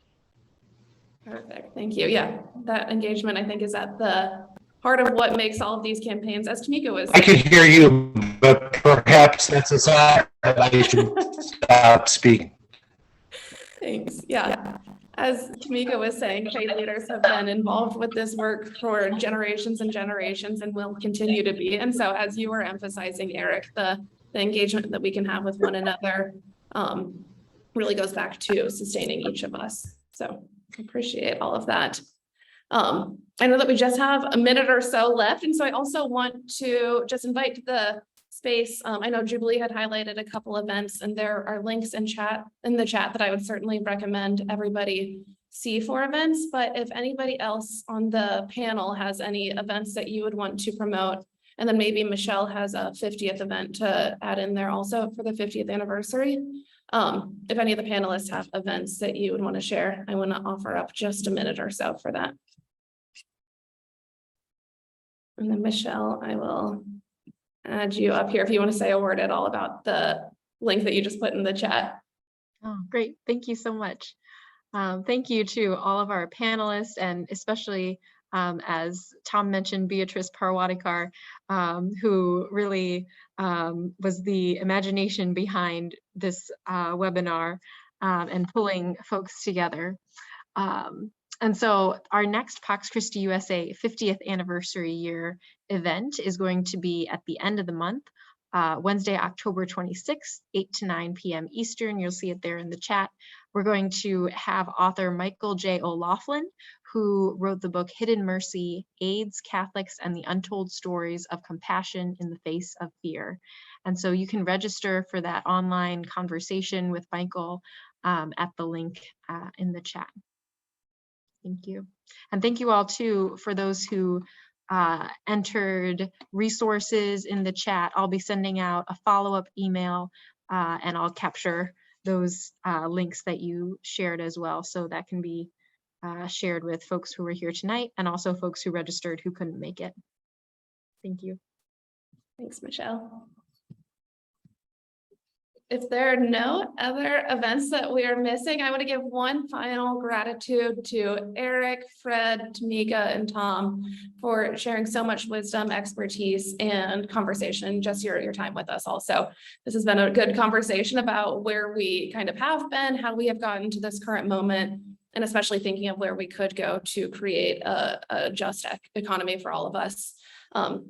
Perfect. Thank you. Yeah, that engagement, I think, is at the heart of what makes all of these campaigns, as Tamika was I saying. can hear you, but perhaps that's a sign that I should stop speaking. Thanks. Yeah. As Tamika was saying, faith leaders have been involved with this work for generations and generations and will continue to be. And so as you were emphasizing, Eric, the engagement that we can have with one another really goes back to sustaining each of us. So appreciate all of that. I know that we just have a minute or so left. And so I also want to just invite the space. I know Jubilee had highlighted a couple events, and there are links in the chat that I would certainly recommend everybody see for events. But if anybody else on the panel has any events that you would want to promote, and then maybe Michelle has a 50th event to add in there also for the 50th anniversary. If any of the panelists have events that you would want to share, I want to offer up just a minute or so for that. And then Michelle, I will add you up here if you want to say a word at all about the link that you just put in the chat. Oh, great. Thank you so much. Thank you to all of our panelists, and especially, as Tom mentioned, Beatrice Parwadikar, who really was the imagination behind this webinar and pulling folks together. And so our next Pax Christi USA 50th anniversary year event is going to be at the end of the month, Wednesday, October 26th, 8 to 9 p.m. Eastern. You'll see it there in the chat. We're going to have author Michael J. O'Loughlin, who wrote the book Hidden Mercy, AIDS, Catholics, and the Untold Stories of Compassion in the Face of Fear. And so you can register for that online conversation with Michael at the link in the chat. Thank you. And thank you all too for those who entered resources in the chat. I'll be sending out a follow-up email and I'll capture those links that you shared as well. So that can be shared with folks who were here tonight and also folks who registered who couldn't make it. Thank you. Thanks, Michelle. If there are no other events that we are missing, I want to give one final gratitude to Eric, Fred, Tamika, and Tom for sharing so much wisdom, expertise, and conversation, just your time with us also. This has been a good conversation about where we kind of have been, how we have gotten to this current moment, and especially thinking of where we could go to create a just economy for all of us.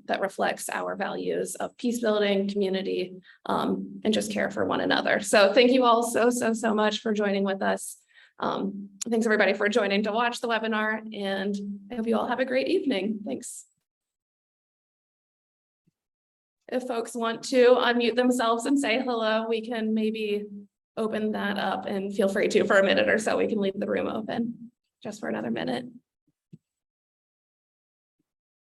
That reflects our values of peace building, community, and just care for one another. So thank you all so much for joining with us. Thanks everybody for joining to watch the webinar, and I hope you all have a great evening. Thanks. If folks want to unmute themselves and say hello, we can maybe open that up, and feel free to for a minute or so. We can leave the room open just for another minute.